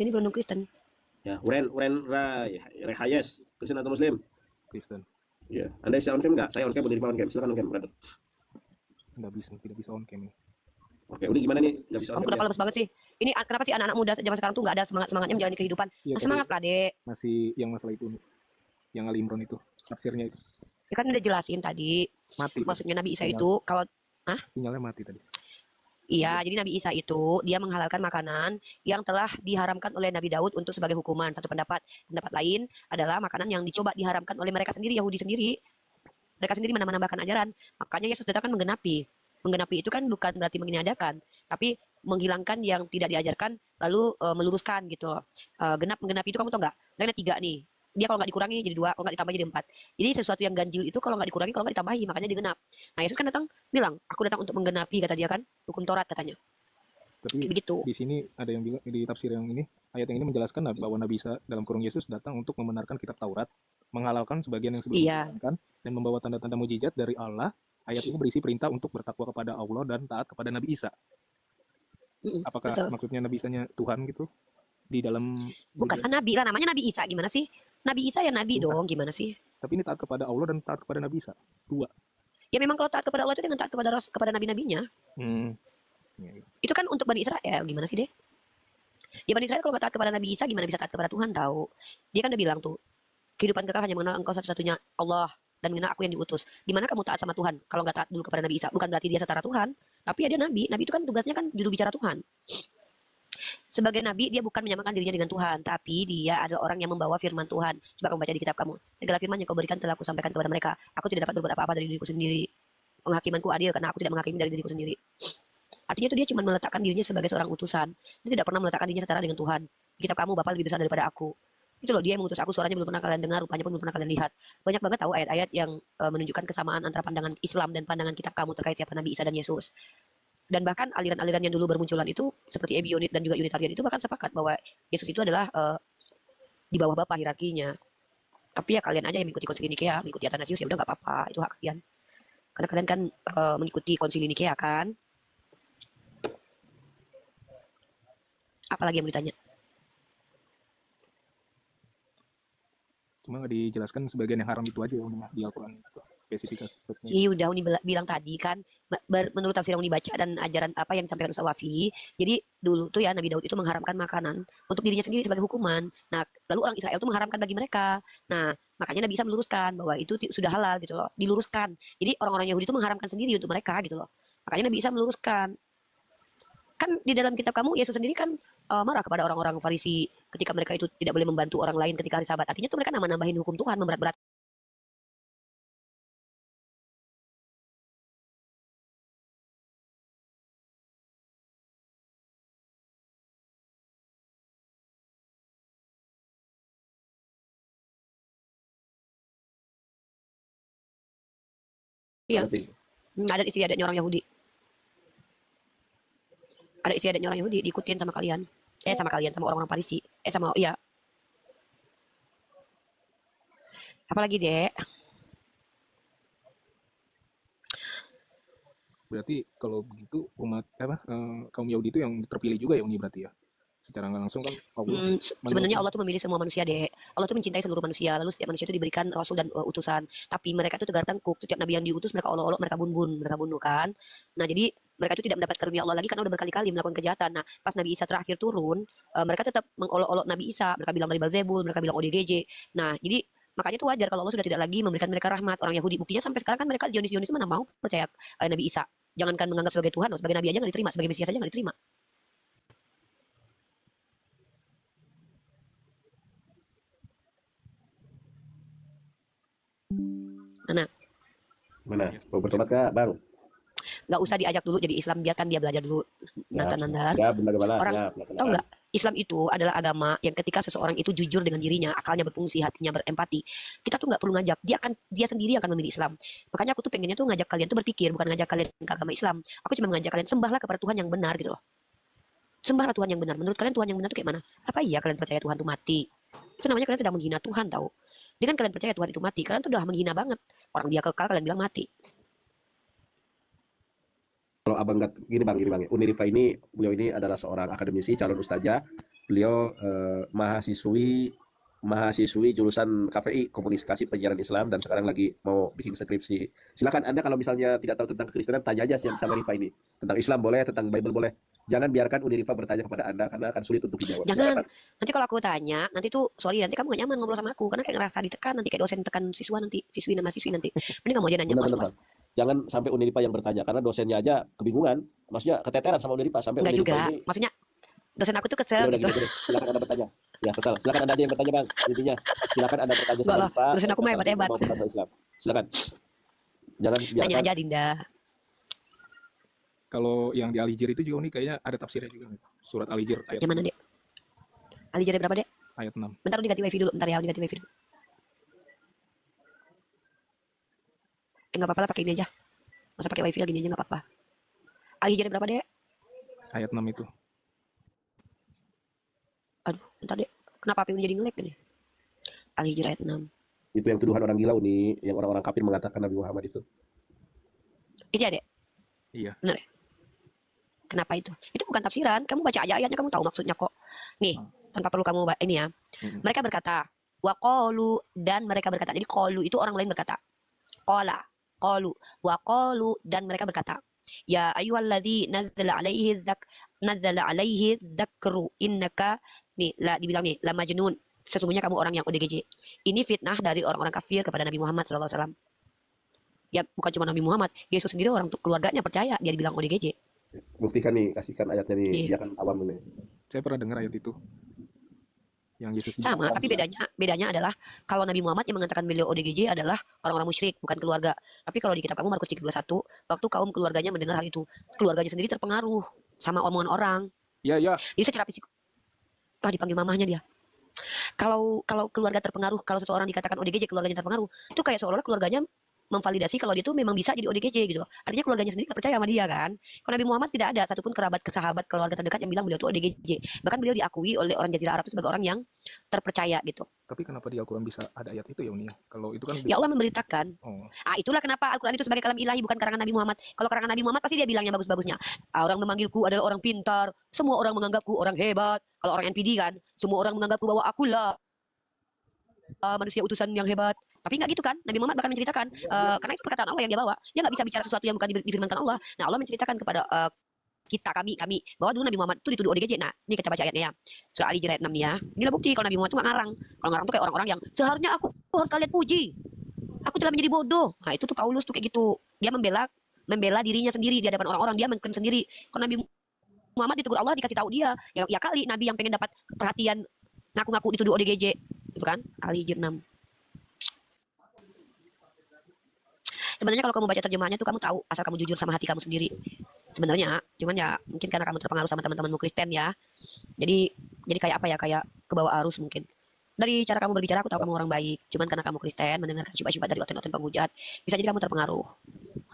ini berundung Kristen. Ya, uren Rehayes, Kristen atau Muslim? Kristen. Ya, Anda bisa on cam nggak? Saya on cam, menerima on cam. Silakan on cam, brother. Tidak bisa on cam. Oke, Udi gimana nih? Nggak bisa on Kamu cam kenapa ya? lemes banget sih? Ini kenapa sih anak-anak muda zaman sekarang tuh nggak ada semangatnya menjalani kehidupan? Iya, Semangat lah, Dek. Masih yang masalah itu, yang Ali Imran itu, tafsirnya itu. Ya kan udah jelasin tadi. Mati. Maksudnya Nabi Isa itu kalau sinyalnya mati tadi. Iya, jadi Nabi Isa itu dia menghalalkan makanan yang telah diharamkan oleh Nabi Daud untuk sebagai hukuman. Satu pendapat. Pendapat lain adalah makanan yang dicoba diharamkan oleh mereka sendiri, Yahudi sendiri. Mereka sendiri menambahkan ajaran. Makanya Yesus datang kan menggenapi. Menggenapi itu kan bukan berarti meniadakan, tapi menghilangkan yang tidak diajarkan lalu meluruskan gitu loh. Menggenapi itu kamu tau nggak? Ada 3 nih. Dia kalau nggak dikurangi jadi 2, kalau nggak ditambah jadi 4. Jadi sesuatu yang ganjil itu kalau nggak dikurangi, kalau nggak ditambahi, makanya digenap. Nah Yesus kan datang bilang, aku datang untuk menggenapi, kata dia kan, hukum Taurat katanya. Tapi begitu. Di sini ada yang bilang di tafsir yang ini, ayat yang ini menjelaskan bahwa Nabi Isa dalam kurung Yesus datang untuk membenarkan kitab Taurat, menghalalkan sebagian yang sebelumnya kan, dan membawa tanda-tanda mujizat dari Allah. Ayat ini berisi perintah untuk bertakwa kepada Allah dan taat kepada Nabi Isa. Apakah betul. maksudnya Nabi Isanya Tuhan gitu? Di dalam bukan Nabi lah, namanya Nabi Isa, gimana sih? Nabi Isa ya Nabi Isa. dong, gimana sih? Tapi ini taat kepada Allah dan taat kepada Nabi Isa. 2. Ya memang kalau taat kepada Allah itu dengan taat kepada nabi-nabinya. Ya. Itu kan untuk Bani Israel, gimana sih deh? Ya Bani Israel kalau nggak taat kepada Nabi Isa, gimana bisa taat kepada Tuhan tahu? Dia kan udah bilang tuh, kehidupan kekal hanya mengenal engkau satu-satunya Allah dan mengenal aku yang diutus. Di mana kamu taat sama Tuhan? Kalau nggak taat dulu kepada Nabi Isa, bukan berarti dia setara Tuhan, tapi ya dia Nabi. Nabi itu kan tugasnya kan juru bicara Tuhan. Sebagai Nabi, dia bukan menyamakan dirinya dengan Tuhan, tapi dia adalah orang yang membawa firman Tuhan. Coba kamu baca di kitab kamu. Segala firman yang kau berikan telah aku sampaikan kepada mereka. Aku tidak dapat berbuat apa-apa dari diriku sendiri. Penghakimanku adil karena aku tidak menghakimi dari diriku sendiri. Artinya itu dia cuma meletakkan dirinya sebagai seorang utusan. Dia tidak pernah meletakkan dirinya setara dengan Tuhan. Di kitab kamu, Bapa lebih besar daripada aku. Itu loh, dia yang mengutus aku, suaranya belum pernah kalian dengar, rupanya pun belum pernah kalian lihat. Banyak banget tahu ayat-ayat yang menunjukkan kesamaan antara pandangan Islam dan pandangan kitab kamu terkait siapa Nabi Isa dan Yesus. Dan bahkan aliran-aliran yang dulu bermunculan itu seperti Ebionit dan juga Unitarian itu bahkan sepakat bahwa Yesus itu adalah di bawah Bapa hierarkinya. Tapi ya kalian aja yang mengikuti konsili Nikea, mengikuti Athanasius, ya udah nggak apa-apa, itu hak kalian. Karena kalian kan mengikuti konsili Nikea kan. Apalagi yang mau ditanya? Cuma nggak dijelaskan sebagian yang haram itu aja di Al-Quran itu. Spesifikasinya. Iya udah Uni bilang tadi kan, menurut tafsir yang Uni baca dan ajaran apa yang disampaikan Ustaz Wafi, jadi dulu tuh ya Nabi Daud itu mengharamkan makanan untuk dirinya sendiri sebagai hukuman. Nah lalu orang Israel tuh mengharamkan bagi mereka. Nah makanya Nabi bisa meluruskan bahwa itu sudah halal gitu loh, diluruskan. Jadi orang-orang Yahudi itu mengharamkan sendiri untuk mereka gitu loh. Makanya Nabi bisa meluruskan. Kan di dalam kitab kamu Yesus sendiri kan marah kepada orang-orang Farisi ketika mereka itu tidak boleh membantu orang lain ketika hari Sabat. Artinya tuh mereka nambahin hukum Tuhan, memberat-berat. Iya. Ada istiadatnya orang Yahudi. Ada istiadatnya orang Yahudi diikutin sama kalian. Sama orang-orang Farisi. Iya. Apalagi, Dek? Berarti kalau begitu kaum Yahudi itu yang terpilih juga ya Uni berarti ya? Secara nggak langsung kan sebenarnya Allah tuh memilih semua manusia, Dek. Allah tuh mencintai seluruh manusia, lalu setiap manusia itu diberikan rasul dan utusan. Tapi mereka itu tegar tengkuk, setiap nabi yang diutus mereka olok-olok, mereka bunuh kan. Nah, jadi mereka itu tidak mendapat karunia Allah lagi karena udah berkali-kali melakukan kejahatan. Nah, pas Nabi Isa terakhir turun, mereka tetap mengolok-olok Nabi Isa. Mereka bilang dari Belzebul, mereka bilang ODGJ. Nah, jadi makanya itu wajar kalau Allah sudah tidak lagi memberikan mereka rahmat. Orang Yahudi buktinya sampai sekarang kan mereka Zionis mana mau percaya Nabi Isa. Jangankan menganggap sebagai Tuhan, sebagai Nabi aja nggak diterima, sebagai Mesias aja nggak diterima. Mana? Mau bertobat kah, Bang? Nggak usah diajak dulu jadi Islam, biarkan dia belajar dulu. Nandar. Ya, benar. Orang tahu nggak? Islam itu adalah agama yang ketika seseorang itu jujur dengan dirinya, akalnya berfungsi, hatinya berempati, kita tuh nggak perlu ngajak, dia sendiri akan memilih Islam. Makanya aku tuh pengennya tuh ngajak kalian tuh berpikir, bukan ngajak kalian ke agama Islam. Aku cuma ngajak kalian sembahlah kepada Tuhan yang benar gitu loh. Sembahlah Tuhan yang benar. Menurut kalian Tuhan yang benar tuh kayak mana? Apa iya kalian percaya Tuhan itu mati? Itu namanya kalian sedang menghina Tuhan tahu. Dengan kalian percaya Tuhan itu mati, kalian tuh udah menghina banget. Orang dia kekal, kalian bilang mati. Kalau abang nggak gini bang, Unirifa ini beliau ini adalah seorang akademisi, calon ustazah, Beliau mahasiswi jurusan KPI Komunikasi Penyiaran Islam dan sekarang lagi mau bikin skripsi. Silakan Anda kalau misalnya tidak tahu tentang kekristenan, tanya aja yang sama Rifa ini. Tentang Islam boleh, tentang Bible boleh. Jangan biarkan Unirifa bertanya kepada Anda karena akan sulit untuk dijawab. Jangan. Nanti kalau aku tanya, nanti tuh sorry nanti kamu gak nyaman ngobrol sama aku karena kayak ngerasa ditekan nanti kayak dosen tekan siswa nanti, siswi nama siswi nanti. Mending kamu aja nanya Benar-benar, puas-puas. Bang. Jangan sampai Unirifa yang bertanya karena dosennya aja kebingungan. Maksudnya keteteran sama Unirifa sampai Enggak Unirifa juga. ini. Maksudnya dosen aku tuh Ya kesel udah gitu. gini. Silakan Anda bertanya. Ya, kesal. Silakan Anda aja yang bertanya, Bang. Intinya, silakan Anda bertanya Enggak sama lah, Rifa. dosen aku mah hebat-hebat. Mau masalah Islam. Silakan. Jangan Tanya biarkan. aja Dinda. Kalau yang di Al-Hijr itu juga nih kayaknya ada tafsirnya juga nih. Surat Al-Hijr ayat Yang mana, Dek? Ali jadi berapa, Dek? ayat 6. Bentar aku ganti wifi dulu, bentar ya, aku ganti wifi dulu. Enggak apa-apa lah pakai ini aja. Masa pakai wifi lagi ini aja enggak apa-apa. Ali jadi berapa, Dek? Ayat 6 itu. Aduh, bentar, Dek. Kenapa HP jadi nge-lag gini? Ali jadi ayat 6. Itu yang tuduhan orang gila nih, yang orang-orang kafir mengatakan Nabi Muhammad itu. Itu ya, Dek? Iya. Benar ya? Kenapa itu? Itu bukan tafsiran, kamu baca aja ayatnya, kamu tahu maksudnya kok. Nih, tanpa perlu kamu ini ya. Mereka berkata, wa qalu, dan mereka berkata. Jadi qalu itu orang lain berkata. Qala, qalu, wa qalu, dan mereka berkata. Ya ayyuhalladzi nazzala alaihi dzakru innaka nih dibilang nih la majnun, sesungguhnya kamu orang yang ODGJ. Ini fitnah dari orang-orang kafir kepada Nabi Muhammad SAW. Ya bukan cuma Nabi Muhammad, Yesus sendiri orang keluarganya percaya dia dibilang ODGJ. Buktikan nih, kasihkan ayatnya nih, Iya. dia kan awam nih. Saya pernah dengar ayat itu. Yang Yesus Sama, tapi bedanya adalah kalau Nabi Muhammad yang mengatakan beliau ODGJ adalah orang-orang musyrik, bukan keluarga. Tapi kalau di kitab kamu Markus 3:21, waktu kaum keluarganya mendengar hal itu, keluarganya sendiri terpengaruh sama omongan orang. Iya, iya. Jadi secara fisik, dipanggil mamahnya dia. Kalau keluarga terpengaruh, kalau seseorang dikatakan ODGJ keluarganya terpengaruh, itu kayak seolah-olah keluarganya memvalidasi kalau dia tuh memang bisa jadi ODGJ gitu. Artinya keluarganya sendiri gak percaya sama dia kan. Kalau Nabi Muhammad tidak ada satupun kerabat, sahabat, keluarga terdekat yang bilang beliau tuh ODGJ. Bahkan beliau diakui oleh orang Jazirah Arab itu sebagai orang yang terpercaya gitu. Tapi kenapa di Al-Quran bisa ada ayat itu ya Uni ya? Kalau itu kan Ya Allah memberitakan. Oh. Itulah kenapa Al-Quran itu sebagai kalam ilahi bukan karangan Nabi Muhammad. Kalau karangan Nabi Muhammad pasti dia bilangnya bagus-bagusnya. Orang memanggilku adalah orang pintar. Semua orang menganggapku orang hebat. Kalau orang NPD kan, semua orang menganggapku bahwa akulah manusia utusan yang hebat. Tapi nggak gitu kan, Nabi Muhammad bahkan menceritakan karena itu perkataan Allah yang dia bawa, dia nggak bisa bicara sesuatu yang bukan difirmankan Allah. Nah Allah menceritakan kepada kami bahwa dulu Nabi Muhammad itu dituduh ODGJ. Nah ini kita baca ayatnya ya, surah Ali ayat 6 nih ya. Inilah bukti kalau Nabi Muhammad itu nggak ngarang. Kalau ngarang tuh kayak orang-orang yang seharusnya aku harus kalian puji, aku telah menjadi bodoh. Nah itu tuh Paulus tuh kayak gitu, dia membela dirinya sendiri di hadapan orang-orang, dia mengklaim sendiri. Kalau Nabi Muhammad ditegur Allah, dikasih tahu dia ya kali Nabi yang pengen dapat perhatian ngaku-ngaku dituduh ODGJ itu kan. Ali 6. Sebenarnya kalau kamu baca terjemahannya tuh kamu tahu asal kamu jujur sama hati kamu sendiri. Sebenarnya, cuman ya mungkin karena kamu terpengaruh sama teman-temanmu Kristen ya. Jadi kayak apa ya, kayak kebawa arus mungkin. Dari cara kamu berbicara aku tahu kamu orang baik. Cuman karena kamu Kristen mendengarkan syubhat-syubhat dari oten-oten penghujat, bisa jadi kamu terpengaruh.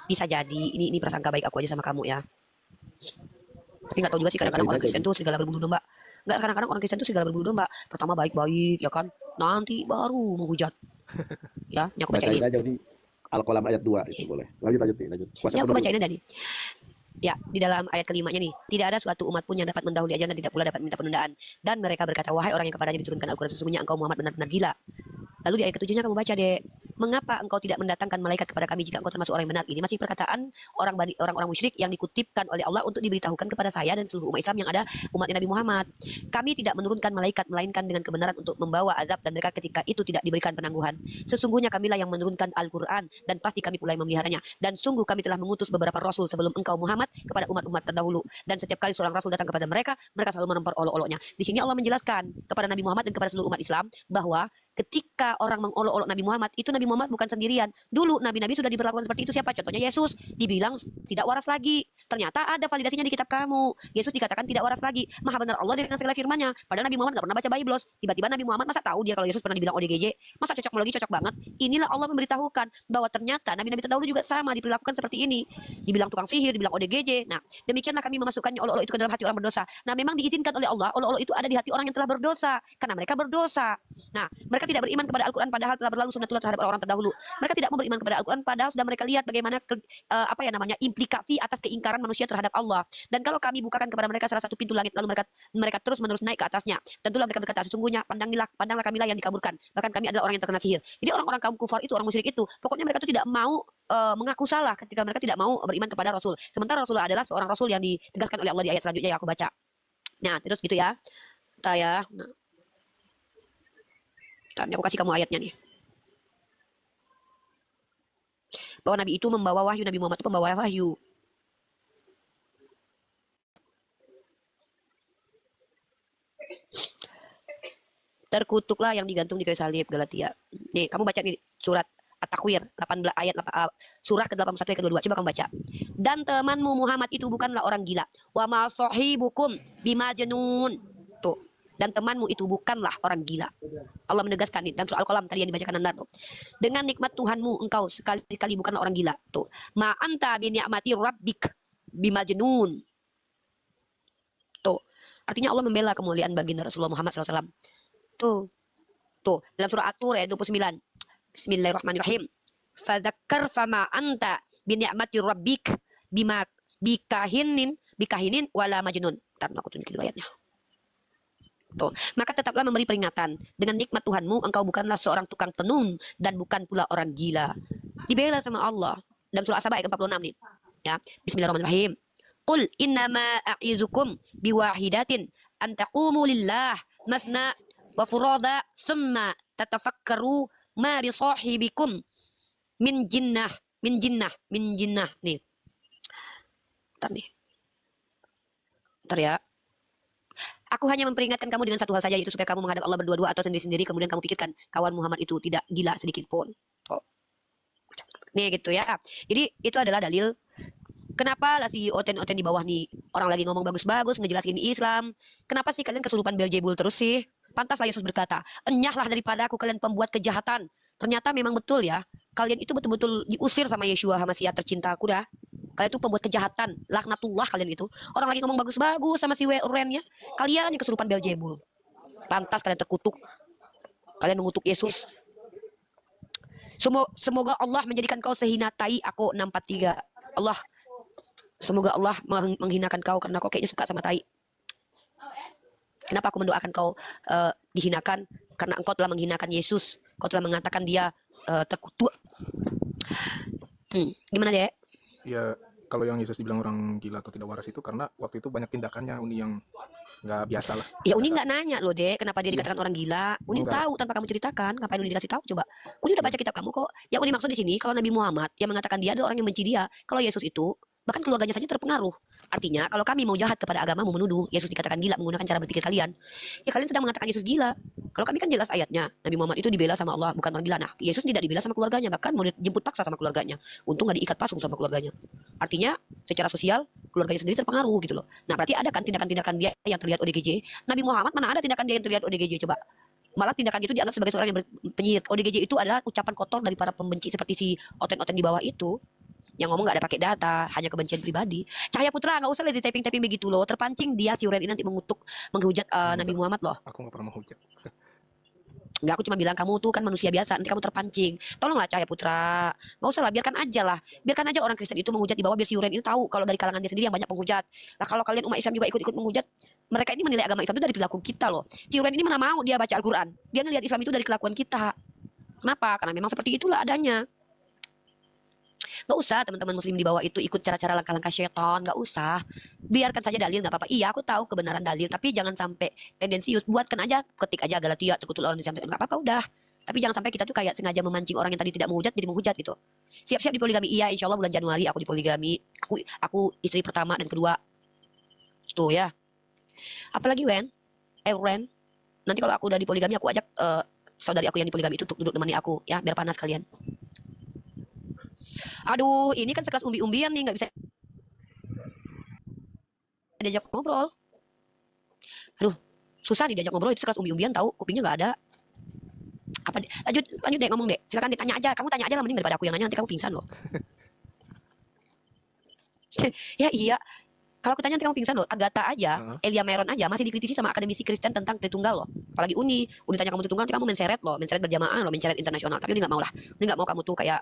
Bisa jadi ini prasangka baik aku aja sama kamu ya. Tapi nggak tahu juga sih kadang-kadang orang Kristen tuh serigala berbulu domba. Nggak, kadang-kadang orang Kristen tuh serigala berbulu domba. Pertama baik-baik ya kan, nanti baru menghujat. Ya, ini aku bacain. Bacain aja nih. Al-Qalam ayat 2 itu boleh. Lanjut nih. Ini aku bacain aja nih. Ya, di dalam ayat kelimanya nih, tidak ada suatu umat pun yang dapat mendahului ajaran dan tidak pula dapat minta penundaan. Dan mereka berkata, wahai orang yang kepadanya diturunkan Al-Quran, sesungguhnya engkau Muhammad benar-benar gila. Lalu di ayat ketujuhnya kamu baca deh, mengapa engkau tidak mendatangkan malaikat kepada kami jika engkau termasuk orang yang benar? Ini masih perkataan orang-orang musyrik yang dikutipkan oleh Allah untuk diberitahukan kepada saya dan seluruh umat Islam yang ada umat Nabi Muhammad. Kami tidak menurunkan malaikat melainkan dengan kebenaran untuk membawa azab dan mereka ketika itu tidak diberikan penangguhan. Sesungguhnya kamilah yang menurunkan Al-Quran dan pasti kami pula yang memeliharanya. Dan sungguh kami telah mengutus beberapa rasul sebelum engkau Muhammad kepada umat-umat terdahulu. Dan setiap kali seorang rasul datang kepada mereka, mereka selalu menempar olok-oloknya. Di sini Allah menjelaskan kepada Nabi Muhammad dan kepada seluruh umat Islam bahwa ketika orang mengolok-olok Nabi Muhammad, itu Nabi Muhammad bukan sendirian. Dulu nabi-nabi sudah diberlakukan seperti itu. Siapa? Contohnya Yesus, dibilang tidak waras lagi. Ternyata ada validasinya di kitab kamu. Yesus dikatakan tidak waras lagi. Maha benar Allah dengan segala firman-Nya. Padahal Nabi Muhammad nggak pernah baca Bible. Tiba-tiba Nabi Muhammad masa tahu dia kalau Yesus pernah dibilang ODGJ? Masa cocok cocok banget? Inilah Allah memberitahukan bahwa ternyata nabi-nabi terdahulu juga sama diperlakukan seperti ini. Dibilang tukang sihir, dibilang ODGJ. Nah, demikianlah kami memasukkan olok-olok itu ke dalam hati orang berdosa. Nah, memang diizinkan oleh Allah olok-olok itu ada di hati orang yang telah berdosa karena mereka berdosa. Nah, mereka Mereka tidak beriman kepada Al-Quran padahal telah berlalu sunnatullah terhadap orang-orang terdahulu. Mereka tidak mau beriman kepada Al-Quran padahal sudah mereka lihat bagaimana implikasi atas keingkaran manusia terhadap Allah. Dan kalau kami bukakan kepada mereka salah satu pintu langit lalu mereka terus-menerus naik ke atasnya, tentulah mereka berkata, sesungguhnya pandanglah kamilah yang dikaburkan. Bahkan kami adalah orang yang terkena sihir. Jadi orang-orang kaum kufar itu, orang musyrik itu, pokoknya mereka itu tidak mau mengaku salah ketika mereka tidak mau beriman kepada Rasul. Sementara Rasulullah adalah seorang Rasul yang ditegaskan oleh Allah di ayat selanjutnya yang aku baca. Nah, terus gitu ya. Nah, aku kasih kamu ayatnya nih. Bahwa Nabi itu membawa wahyu, Nabi Muhammad itu membawa wahyu. Terkutuklah yang digantung di kayu salib, Galatia. Nih, kamu baca nih surat At-Takwir 18 ayat surah ke-81 ayat ke-22. Coba kamu baca. Dan temanmu Muhammad itu bukanlah orang gila. Wa ma sahibukum bimajnun. Tuh. Dan temanmu itu bukanlah orang gila. Allah menegaskan nih dan surah Al-Qalam tadi yang dibacakan Anda tuh. Dengan nikmat Tuhanmu engkau sekali-kali bukanlah orang gila. Tuh. Ma anta bi ni'mati rabbik bimajnun. Tuh. Artinya Allah membela kemuliaan baginda Rasulullah Muhammad SAW. Tuh. Tuh, dalam surah At-Tur ayat 29. Bismillahirrahmanirrahim. Fadzakkar fama anta bi ni'mati rabbik bikahinin wala majnun. Entar aku tunjukin ayatnya. Tuh. Maka tetaplah memberi peringatan. Dengan nikmat Tuhanmu, engkau bukanlah seorang tukang tenung dan bukan pula orang gila. Dibela sama Allah. Dalam surah As-Saba ayat 46 nih. Ya. Bismillahirrahmanirrahim. Qul innama a'izukum biwahidatin an taqumu lillah masna wa furada summa tatafakkaru ma bi sahibikum min jinnah nih. Bentar ya. Aku hanya memperingatkan kamu dengan satu hal saja, yaitu supaya kamu menghadap Allah berdua-dua atau sendiri-sendiri, kemudian kamu pikirkan kawan Muhammad itu tidak gila sedikit pun. Oh. Nih gitu ya. Jadi itu adalah dalil kenapa lah si oten-oten di bawah nih orang lagi ngomong bagus-bagus ngejelasin Islam. Kenapa sih kalian kesurupan Beelzebul terus sih? Pantaslah Yesus berkata, enyahlah daripada aku kalian pembuat kejahatan. Ternyata memang betul ya. Kalian itu betul-betul diusir sama Yeshua, sama si tercintaku dah. Kalian itu pembuat kejahatan. Laknatullah kalian itu. Orang lagi ngomong bagus-bagus sama si Uren ya. Kalian yang kesurupan Beelzebul. Pantas kalian terkutuk. Kalian mengutuk Yesus. Semoga Allah menjadikan kau sehina tai aku 643. Allah. Semoga Allah menghinakan kau karena kau kayaknya suka sama tai. Kenapa aku mendoakan kau dihinakan? Karena engkau telah menghinakan Yesus. Kau telah mengatakan dia terkutuk. Gimana deh? Ya, kalau yang Yesus dibilang orang gila atau tidak waras itu karena waktu itu banyak tindakannya Uni yang nggak biasa lah. Ya Uni nggak nanya loh dek, kenapa dia dikatakan orang gila? Uni tahu tanpa kamu ceritakan. Ngapain Uni dikasih tahu coba? Uni udah baca kitab kamu kok. Yang Uni maksud di sini kalau Nabi Muhammad yang mengatakan dia ada orang yang benci dia. Kalau Yesus itu bahkan keluarganya saja terpengaruh. Artinya kalau kami mau jahat kepada agama, mau menuduh Yesus dikatakan gila menggunakan cara berpikir kalian, ya kalian sedang mengatakan Yesus gila. Kalau kami kan jelas ayatnya, Nabi Muhammad itu dibela sama Allah, bukan orang gila. Nah, Yesus tidak dibela sama keluarganya, bahkan mau dijemput paksa sama keluarganya. Untung nggak diikat pasung sama keluarganya. Artinya secara sosial keluarganya sendiri terpengaruh gitu loh. Nah, berarti ada kan tindakan-tindakan dia yang terlihat ODGJ. Nabi Muhammad mana ada tindakan dia yang terlihat ODGJ coba? Malah tindakan itu dianggap sebagai seorang yang penyihir. ODGJ itu adalah ucapan kotor dari para pembenci seperti si oten-oten di bawah itu. Yang ngomong gak ada pakai data, hanya kebencian pribadi. Cahaya Putra nggak usah di typing begitu loh. Terpancing dia si Uren ini nanti menghujat Nabi Muhammad loh. Aku nggak pernah menghujat. Enggak, aku cuma bilang kamu tuh kan manusia biasa, nanti kamu terpancing. Tolonglah Cahaya Putra, nggak usah lah, biarkan aja lah. Biarkan aja orang Kristen itu menghujat di bawah biar si Uren ini tahu kalau dari kalangan dia sendiri yang banyak penghujat. Nah kalau kalian umat Islam juga ikut-ikut menghujat, mereka ini menilai agama Islam itu dari perilaku kita loh. Si Uren ini mana mau dia baca Al-Quran, dia ngelihat Islam itu dari kelakuan kita. Kenapa? Karena memang seperti itulah adanya. Gak usah teman-teman muslim di bawah itu ikut cara-cara langkah-langkah syaitan, gak usah. Biarkan saja dalil, gak apa-apa. Iya aku tahu kebenaran dalil, tapi jangan sampai tendensius. Buatkan aja, ketik aja Galatia terkutuk orang disampai, gak apa-apa udah. Tapi jangan sampai kita tuh kayak sengaja memancing orang yang tadi tidak menghujat jadi menghujat gitu. Siap-siap dipoligami, iya insya Allah bulan Januari aku dipoligami. Aku istri pertama dan kedua. Tuh ya. Apalagi Ren, nanti kalau aku udah dipoligami aku ajak saudari aku yang dipoligami itu untuk duduk nemani aku ya, biar panas kalian. Aduh, ini kan sekelas umbi-umbian nih, nggak bisa diajak ngobrol. Aduh, susah nih diajak ngobrol, itu sekelas umbi-umbian tahu, kupingnya nggak ada. Apa? Lanjut deh ngomong deh. Silakan ditanya aja, kamu tanya aja lah mending daripada aku yang nanya, nanti kamu pingsan loh. Ya iya, Kalau aku tanya nanti kamu pingsan loh. Agatha aja, Elia Meron aja masih dikritisi sama akademisi Kristen tentang Tritunggal loh. Apalagi Uni tanya kamu Tritunggal, nanti kamu menseret loh, menseret berjamaah loh, menseret internasional. Tapi Uni nggak mau lah. Uni nggak mau kamu tuh kayak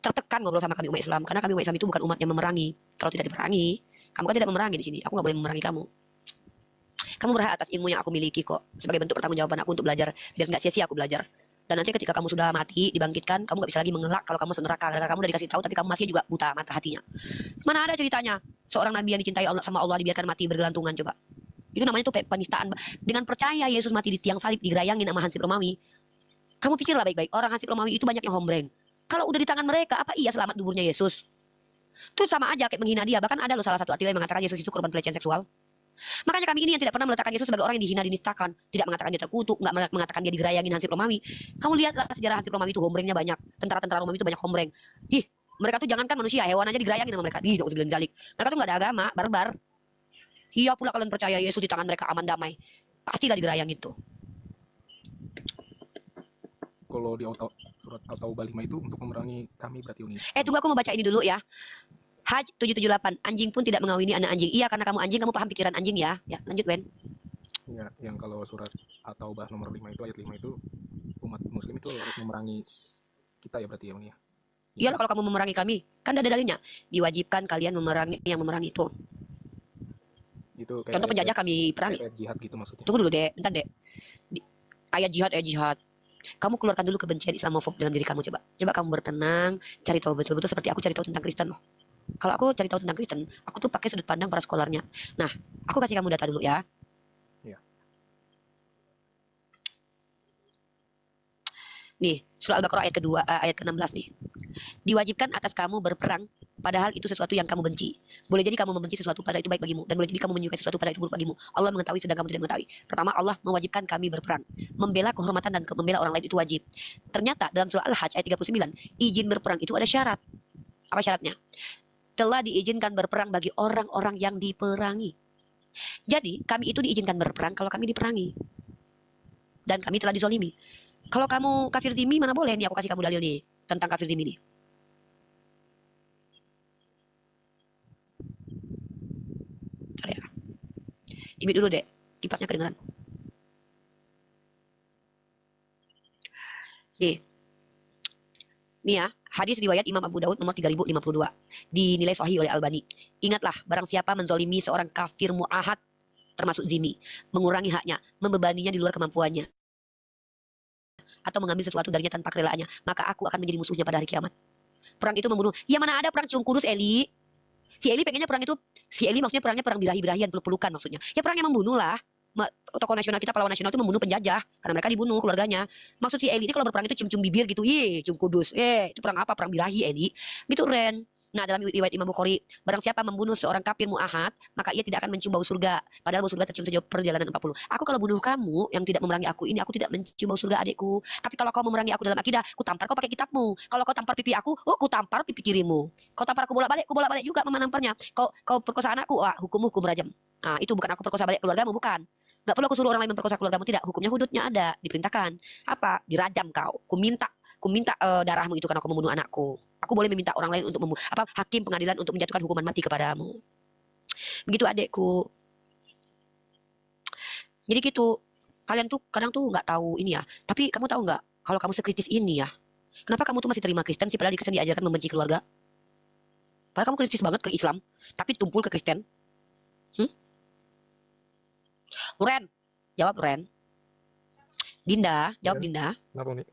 tertekan ngobrol sama kami umat Islam, karena kami umat Islam itu bukan umat yang memerangi. Kalau tidak diperangi, kamu kan tidak memerangi di sini. Aku nggak boleh memerangi kamu. Kamu berhak atas ilmu yang aku miliki kok, sebagai bentuk pertanggungjawaban aku untuk belajar, biar nggak sia-sia aku belajar. Dan nanti ketika kamu sudah mati, dibangkitkan, kamu nggak bisa lagi mengelak kalau kamu masuk neraka, karena kamu udah dikasih tahu, tapi kamu masih juga buta mata hatinya. Mana ada ceritanya seorang nabi yang dicintai Allah sama Allah dibiarkan mati bergelantungan, coba. Itu namanya tuh penistaan. Dengan percaya Yesus mati di tiang salib, digerayangin sama Hansip Romawi. Kamu pikirlah baik-baik, orang Hansip Romawi itu banyak yang hombreng. Kalau udah di tangan mereka, apa iya selamat duburnya Yesus? Itu sama aja kayak menghina dia. Bahkan ada loh salah satu artikel yang mengatakan Yesus itu korban pelecehan seksual. Makanya kami ini yang tidak pernah meletakkan Yesus sebagai orang yang dihina, dinistakan, tidak mengatakan dia terkutuk, nggak mengatakan dia digerayangin Hansip Romawi. Kamu lihatlah sejarah Hansip Romawi itu hombrengnya banyak, tentara-tentara Romawi itu banyak hombreng. Ih, mereka tuh jangankan manusia, hewan aja digerayangin sama mereka. Ih, nauzubillah min dzalik. Mereka tuh nggak ada agama, barbar. Iya pula kalian percaya Yesus di tangan mereka aman damai, pastilah digerayangin tuh. Kalau di surat At-Taubah 5 itu untuk memerangi kami berarti Uni. Tunggu aku mau baca ini dulu ya. Haj 778, anjing pun tidak mengawini anak anjing. Iya, karena kamu anjing, kamu paham pikiran anjing ya. Ya, lanjut Wen. Ya, yang kalau surat At-Taubah nomor 5 itu, ayat 5 itu, umat muslim itu harus memerangi kita ya berarti ya Uni ya. Iyalah kalau kamu memerangi kami, kan ada dalilnya. Diwajibkan kalian memerangi yang memerangi itu. Itu kayak contoh penjajah kami perangi. Kayak jihad gitu maksudnya. Tunggu dulu deh, bentar deh. Ayat jihad. Kamu keluarkan dulu kebencian Islamofob dalam diri kamu, coba. Coba kamu bertenang, cari tahu betul-betul seperti aku cari tahu tentang Kristen loh. Kalau aku cari tahu tentang Kristen, aku tuh pakai sudut pandang para skolarnya. Nah, aku kasih kamu data dulu ya. Iya. Nih, surah Al-Baqarah ayat kedua, ayat ke-16 nih. Diwajibkan atas kamu berperang, padahal itu sesuatu yang kamu benci. Boleh jadi kamu membenci sesuatu pada itu baik bagimu, dan boleh jadi kamu menyukai sesuatu pada itu buruk bagimu. Allah mengetahui sedang kamu tidak mengetahui. Pertama, Allah mewajibkan kami berperang. Membela kehormatan dan membela orang lain itu wajib. Ternyata dalam surah Al-Hajj ayat 39, izin berperang itu ada syarat. Apa syaratnya? Telah diizinkan berperang bagi orang-orang yang diperangi. Jadi, kami itu diizinkan berperang kalau kami diperangi. Dan kami telah dizolimi. Kalau kamu kafir zimmi, mana boleh nih aku kasih kamu dalil nih tentang kafir zimmi nih. Bentar ya. Dimit dulu deh, kipasnya kedengeran. Nih ya, hadis riwayat Imam Abu Daud nomor 3052. Dinilai sahih oleh Albani. Ingatlah, barang siapa menzolimi seorang kafir mu'ahad, termasuk zimmi, mengurangi haknya, membebaninya di luar kemampuannya, atau mengambil sesuatu darinya tanpa kerelaannya, maka aku akan menjadi musuhnya pada hari kiamat. Perang itu membunuh. Ya mana ada perang cium kudus, Eli? Si Eli pengennya perang itu, si Eli maksudnya perangnya perang birahi-birahian, peluk-pelukan maksudnya. Ya perang yang membunuh lah. Tokoh nasional kita, pahlawan nasional itu membunuh penjajah karena mereka dibunuh keluarganya. Maksud si Eli ini kalau berperang itu cium-cium bibir gitu, cium kudus. Itu perang apa? Perang birahi, Eli. Gitu Ren. Nah, dalam riwayat Imam Bukhari, barang siapa membunuh seorang kafir mu'ahad, maka ia tidak akan mencium bau surga. Padahal bau surga tercium sejauh perjalanan 40. Aku kalau bunuh kamu yang tidak memerangi aku ini, aku tidak mencium bau surga, adikku. Tapi kalau kau memerangi aku dalam akidah, ku tampar kau pakai kitabmu. Kalau kau tampar pipi aku, ku tampar pipi kirimu. Kau tampar aku bolak-balik, ku bolak-balik juga mama namparnya. Kau perkosa anakku, hukum rajam. Nah, itu bukan aku perkosa balik keluargamu, bukan. Gak perlu aku suruh orang lain memperkosa keluargamu, tidak. Hukumnya hududnya ada, diperintahkan. Apa? Dirajam kau. Ku minta darahmu itu karena kau membunuh anakku. Aku boleh meminta orang lain untuk hakim pengadilan untuk menjatuhkan hukuman mati kepadamu. Begitu adekku. Jadi gitu. Kalian tuh kadang tuh nggak tahu ini ya. Tapi kamu tahu nggak kalau kamu sekritis ini ya? Kenapa kamu tuh masih terima Kristen sih? Padahal di Kristen diajarkan membenci keluarga. Padahal kamu kritis banget ke Islam, tapi tumpul ke Kristen. Ren, jawab Ren. Dinda, jawab ya. Dinda. Kenapa nih?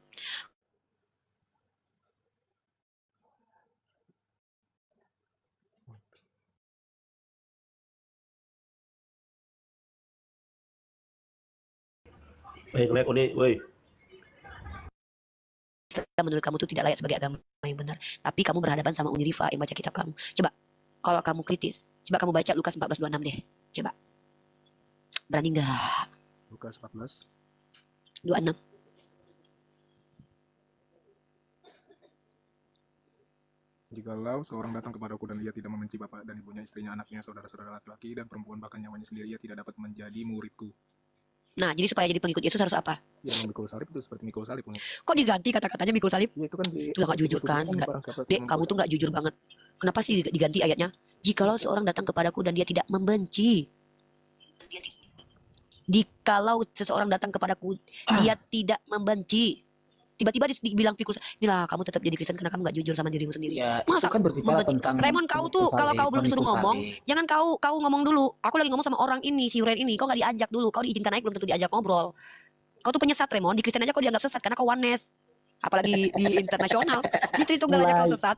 Baik, Uni, woi. Menurut kamu itu tidak layak sebagai agama yang benar, tapi kamu berhadapan sama Uni Rifa yang baca kitab kamu. Coba, kalau kamu kritis, coba kamu baca Lukas 14:26 deh. Coba. Berani nggak? Lukas 14. 26. Jikalau seorang datang kepadaku dan dia tidak membenci bapak dan ibunya, istrinya, anaknya, saudara-saudara laki-laki, dan perempuan, bahkan nyawanya sendiri, ia tidak dapat menjadi muridku. Nah, jadi supaya jadi pengikut Yesus harus apa? Ya, memikul salib itu seperti mikul salib. Kok diganti kata-katanya mikul salib? Iya, itu kan itu nggak jujur kan? Dek, kamu tuh nggak jujur banget. Kenapa sih diganti ayatnya? Jikalau seorang datang kepadaku dan dia tidak membenci. Jikalau seseorang datang kepadaku, dia tidak membenci. Tiba-tiba dibilang pikul, inilah kamu tetap jadi Kristen karena kamu nggak jujur sama dirimu sendiri. Ya, itu Masa kan berbicara membenci? tentang Raymond, kau tuh kalau kau belum disuruh ngomong, jangan kau ngomong dulu. Aku lagi ngomong sama orang ini, si Uren ini. Kau nggak diajak dulu, kau diizinkan naik belum tentu diajak ngobrol. Kau tuh penyesat, Raymond. Di Kristen aja kau dianggap sesat karena kau oneness. Apalagi di internasional, di Tritunggal aja kau sesat.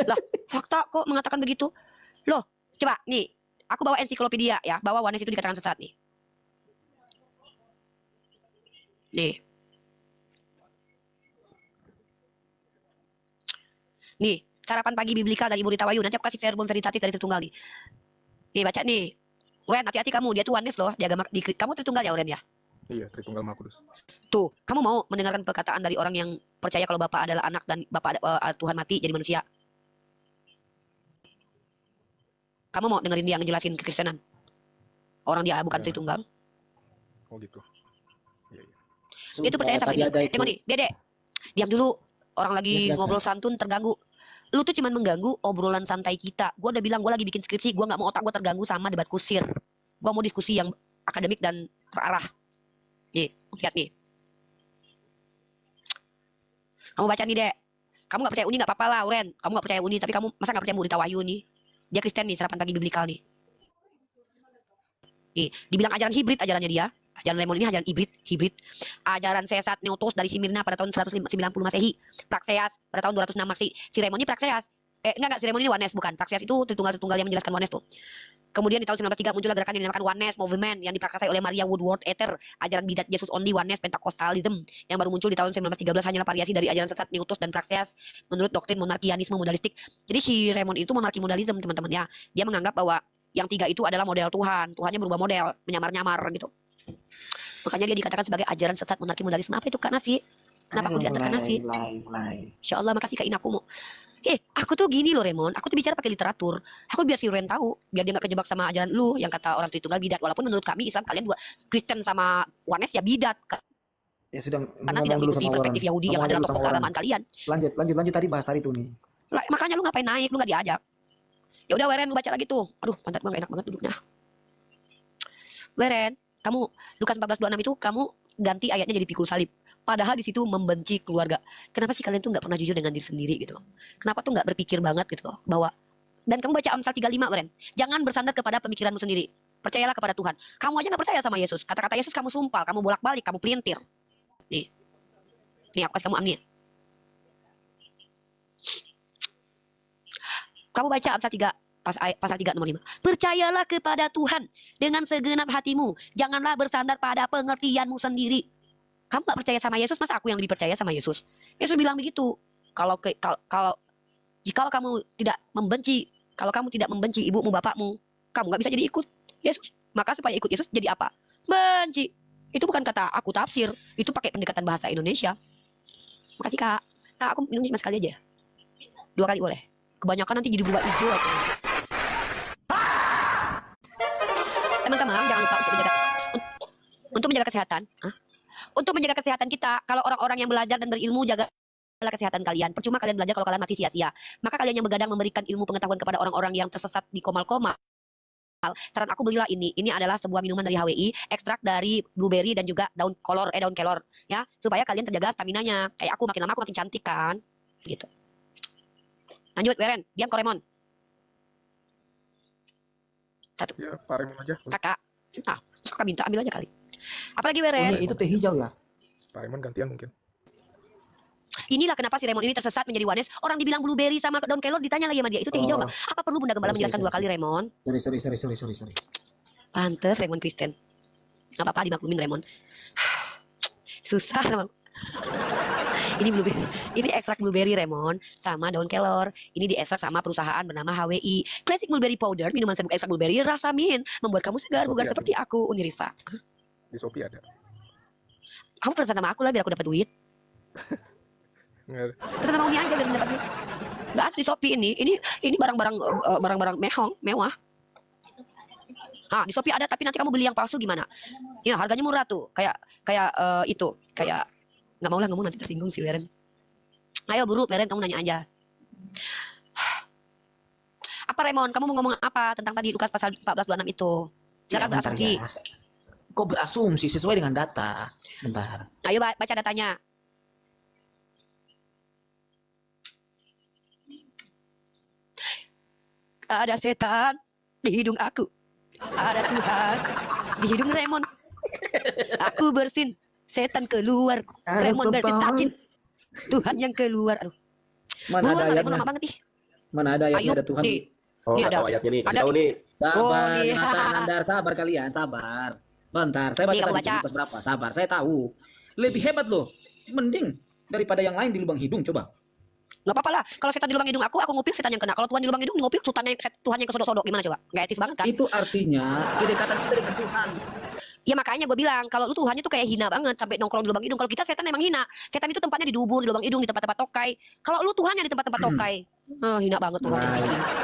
Lah, fakta kok mengatakan begitu? Loh, coba nih, aku bawa ensiklopedia ya, bahwa oneness itu dikatakan sesat nih. Nih, sarapan pagi biblikal dari Ibu Rita Wayu. Nanti aku kasih verbum veritatis dari Tritunggal nih. Nih, baca nih. Uren, hati-hati kamu. Dia tuh oneness loh. Di agama, kamu Tritunggal ya, Uren ya? Iya, Tritunggal Maha Kudus. Tuh, kamu mau mendengarkan perkataan dari orang yang percaya kalau Bapa adalah anak dan Bapa Tuhan mati jadi manusia? Kamu mau dengerin dia ngejelasin kekristenan? Orang dia bukan Ya. Tritunggal. Oh gitu. Iya, iya. Dia tuh percaya sama tadi ini. ada itu. Tengok nih, Dede. Diam dulu. Orang lagi Ya, silakan. ngobrol santun terganggu. Lu tuh cuman mengganggu obrolan santai kita. Gue udah bilang gue lagi bikin skripsi. Gue nggak mau otak gue terganggu sama debat kusir. Gue mau diskusi yang akademik dan terarah. Nih, lihat nih. Kamu baca nih, Dek. Kamu nggak percaya Uni nggak apa-apa lah, Uren. Kamu nggak percaya Uni, tapi kamu masa nggak percaya Bu Rita Wayu nih? Dia Kristen nih, sarapan pagi biblikal nih. Nih, dibilang ajaran hibrid ajarannya dia. Ajaran Raymond ini ajaran hibrid. Ajaran sesat Neotos dari Smyrna pada tahun 190 Masehi. Praxeas pada tahun 206 Masehi. Si Raymond ini Praxeas. Enggak, si Raymond ini Oneness bukan. Praxeas itu Tritunggal yang menjelaskan Oneness tuh. Kemudian di tahun 1903 muncullah gerakan yang dinamakan Oneness Movement yang diprakarsai oleh Maria Woodworth Ether, ajaran bidat Jesus Only Oneness Pentecostalism yang baru muncul di tahun 1913 hanyalah variasi dari ajaran sesat Neotos dan Praxeas menurut doktrin monarkianisme modalistik. Jadi si Raymond itu monarki modalism, teman-teman ya. Dia menganggap bahwa yang tiga itu adalah model Tuhan. Tuhannya berubah model, menyamar-nyamar gitu. Makanya dia dikatakan sebagai ajaran sesat monarki modalisme. Apa itu Kak Nasi? Kenapa aku diantar Kak Nasi? Mulai. Insya Allah, makasih Kak Inakumu. Aku tuh gini loh Raymond, aku tuh bicara pakai literatur. Aku biar si Ren tahu, biar dia nggak kejebak sama ajaran lu yang kata orang Tritunggal bidat. Walaupun menurut kami Islam kalian dua Kristen sama Oneness ya bidat. Ya sudah, Karena tidak ngomong dulu mengikuti sama orang. perspektif Yahudi yang Ngomong aja adalah dulu sama pokok orang. keagamaan kalian. Lanjut tadi bahas tadi tuh nih. Lah, makanya lu ngapain naik, lu nggak diajak. Ya udah Weren, lu baca lagi tuh. Aduh, pantat gua gak enak banget duduknya. Weren, kamu Lukas 14:26 itu kamu ganti ayatnya jadi pikul salib. Padahal di situ membenci keluarga. Kenapa sih kalian tuh nggak pernah jujur dengan diri sendiri gitu loh? Kenapa tuh nggak berpikir banget gitu loh bahwa dan kamu baca Amsal 35, Weren. Jangan bersandar kepada pemikiranmu sendiri. Percayalah kepada Tuhan. Kamu aja nggak percaya sama Yesus. Kata-kata Yesus kamu sumpal, kamu bolak-balik, kamu pelintir. Nih, aku kasih kamu amni. Kamu baca Amsal 3 pasal 3 nomor 5. Percayalah kepada Tuhan dengan segenap hatimu. Janganlah bersandar pada pengertianmu sendiri. Kamu gak percaya sama Yesus, masa aku yang lebih percaya sama Yesus? Yesus bilang begitu. Jikalau kamu tidak membenci ibumu, bapakmu, kamu gak bisa jadi ikut Yesus. Maka supaya ikut Yesus jadi apa? Benci. Itu bukan kata aku tafsir. Itu pakai pendekatan bahasa Indonesia. Makasih Kak. Kak, aku minum cuma sekali aja. 2 kali boleh. Kebanyakan nanti jadi berubah hijau. Teman-teman, jangan lupa untuk menjaga kesehatan. Untuk menjaga kesehatan kita, kalau orang-orang yang belajar dan berilmu, jagalah kesehatan kalian. Percuma kalian belajar kalau kalian masih sia-sia. Maka kalian yang begadang memberikan ilmu pengetahuan kepada orang-orang yang tersesat di komal-komal. Saran aku belilah ini. Ini adalah sebuah minuman dari HWI, ekstrak dari blueberry dan juga daun kelor, ya, supaya kalian terjaga staminanya. Kayak aku makin lama aku makin cantik kan, gitu. Lanjut, Weren. Diam, Koremon. Satu. Ya, Pak Raymond aja. Kakak. Kakak minta ambil aja kali. Apalagi Oh, Weren. itu teh hijau ya? Pak Raymond gantian mungkin. Inilah kenapa si Raymond ini tersesat menjadi Oneness. Orang dibilang blueberry sama daun kelor ditanya lagi sama dia. Itu teh hijau nggak? Apa perlu Bunda Gembala menjelaskan 2 kali, Raymond? Sorry. Pantes Raymond Kristen. Nggak apa-apa dimaklumin Raymond. Susah sama. Ini ekstrak blueberry Raymond sama daun kelor. Ini diekstrak sama perusahaan bernama HWI. Classic Blueberry Powder, minuman serbuk ekstrak blueberry rasa mint, membuat kamu segar bugar Shopee seperti aku, Unirifa. Di Shopee ada. Kamu pesan sama aku lah biar aku dapat duit. Nggak ada. Pesan sama Uni aja biar dapat duit. Nggak ada di Shopee ini. Ini barang-barang mewah. Di Shopee ada, tapi nanti kamu beli yang palsu gimana? Ya, harganya murah tuh. Kayak nggak mau lah ngomong nanti tersinggung si Weren. Ayo buru Weren, kamu nanya aja. Apa apa Raymond? Kamu mau ngomong apa tentang tadi Lukas pasal 14:26 itu? Ya, Silakan bentar berasumsi. ya. Kok berasumsi sesuai dengan data? Bentar. Ayo baca datanya. Ada setan di hidung aku. Ada Tuhan di hidung Raymond. Aku bersin, setan keluar. Raymond bersin takin. Tuhan yang keluar. Aduh. Mana ada Raymond ayatnya? lama banget nih. Mana ada ayatnya Ayo, ada Tuhan? nih. Oh, Ini nggak ada. tahu ayatnya nih. Kasih Ada. tahu nih. Sabar, Oh, iya. Jonathan, Nandar, sabar kalian, sabar. Bentar, saya baca Nih, kamu tadi baca. Lukas berapa? Sabar, saya tahu. Lebih hebat loh. Mending daripada yang lain di lubang hidung, coba. Gak apa-apa lah. Kalau setan di lubang hidung aku ngupil setan yang kena. Kalau Tuhan di lubang hidung ngupil Tuhan yang kesodok-sodok. Gimana coba? Gak etis banget kan? Itu artinya kedekatan kita dengan Tuhan. Ya makanya gue bilang kalau lu Tuhannya tuh kayak hina banget sampai nongkrong di lubang hidung. Kalau kita setan emang hina. Setan itu tempatnya di dubur, di lubang hidung, di tempat-tempat tokai. Kalau lu Tuhannya di tempat-tempat tokai, hina banget Tuhan.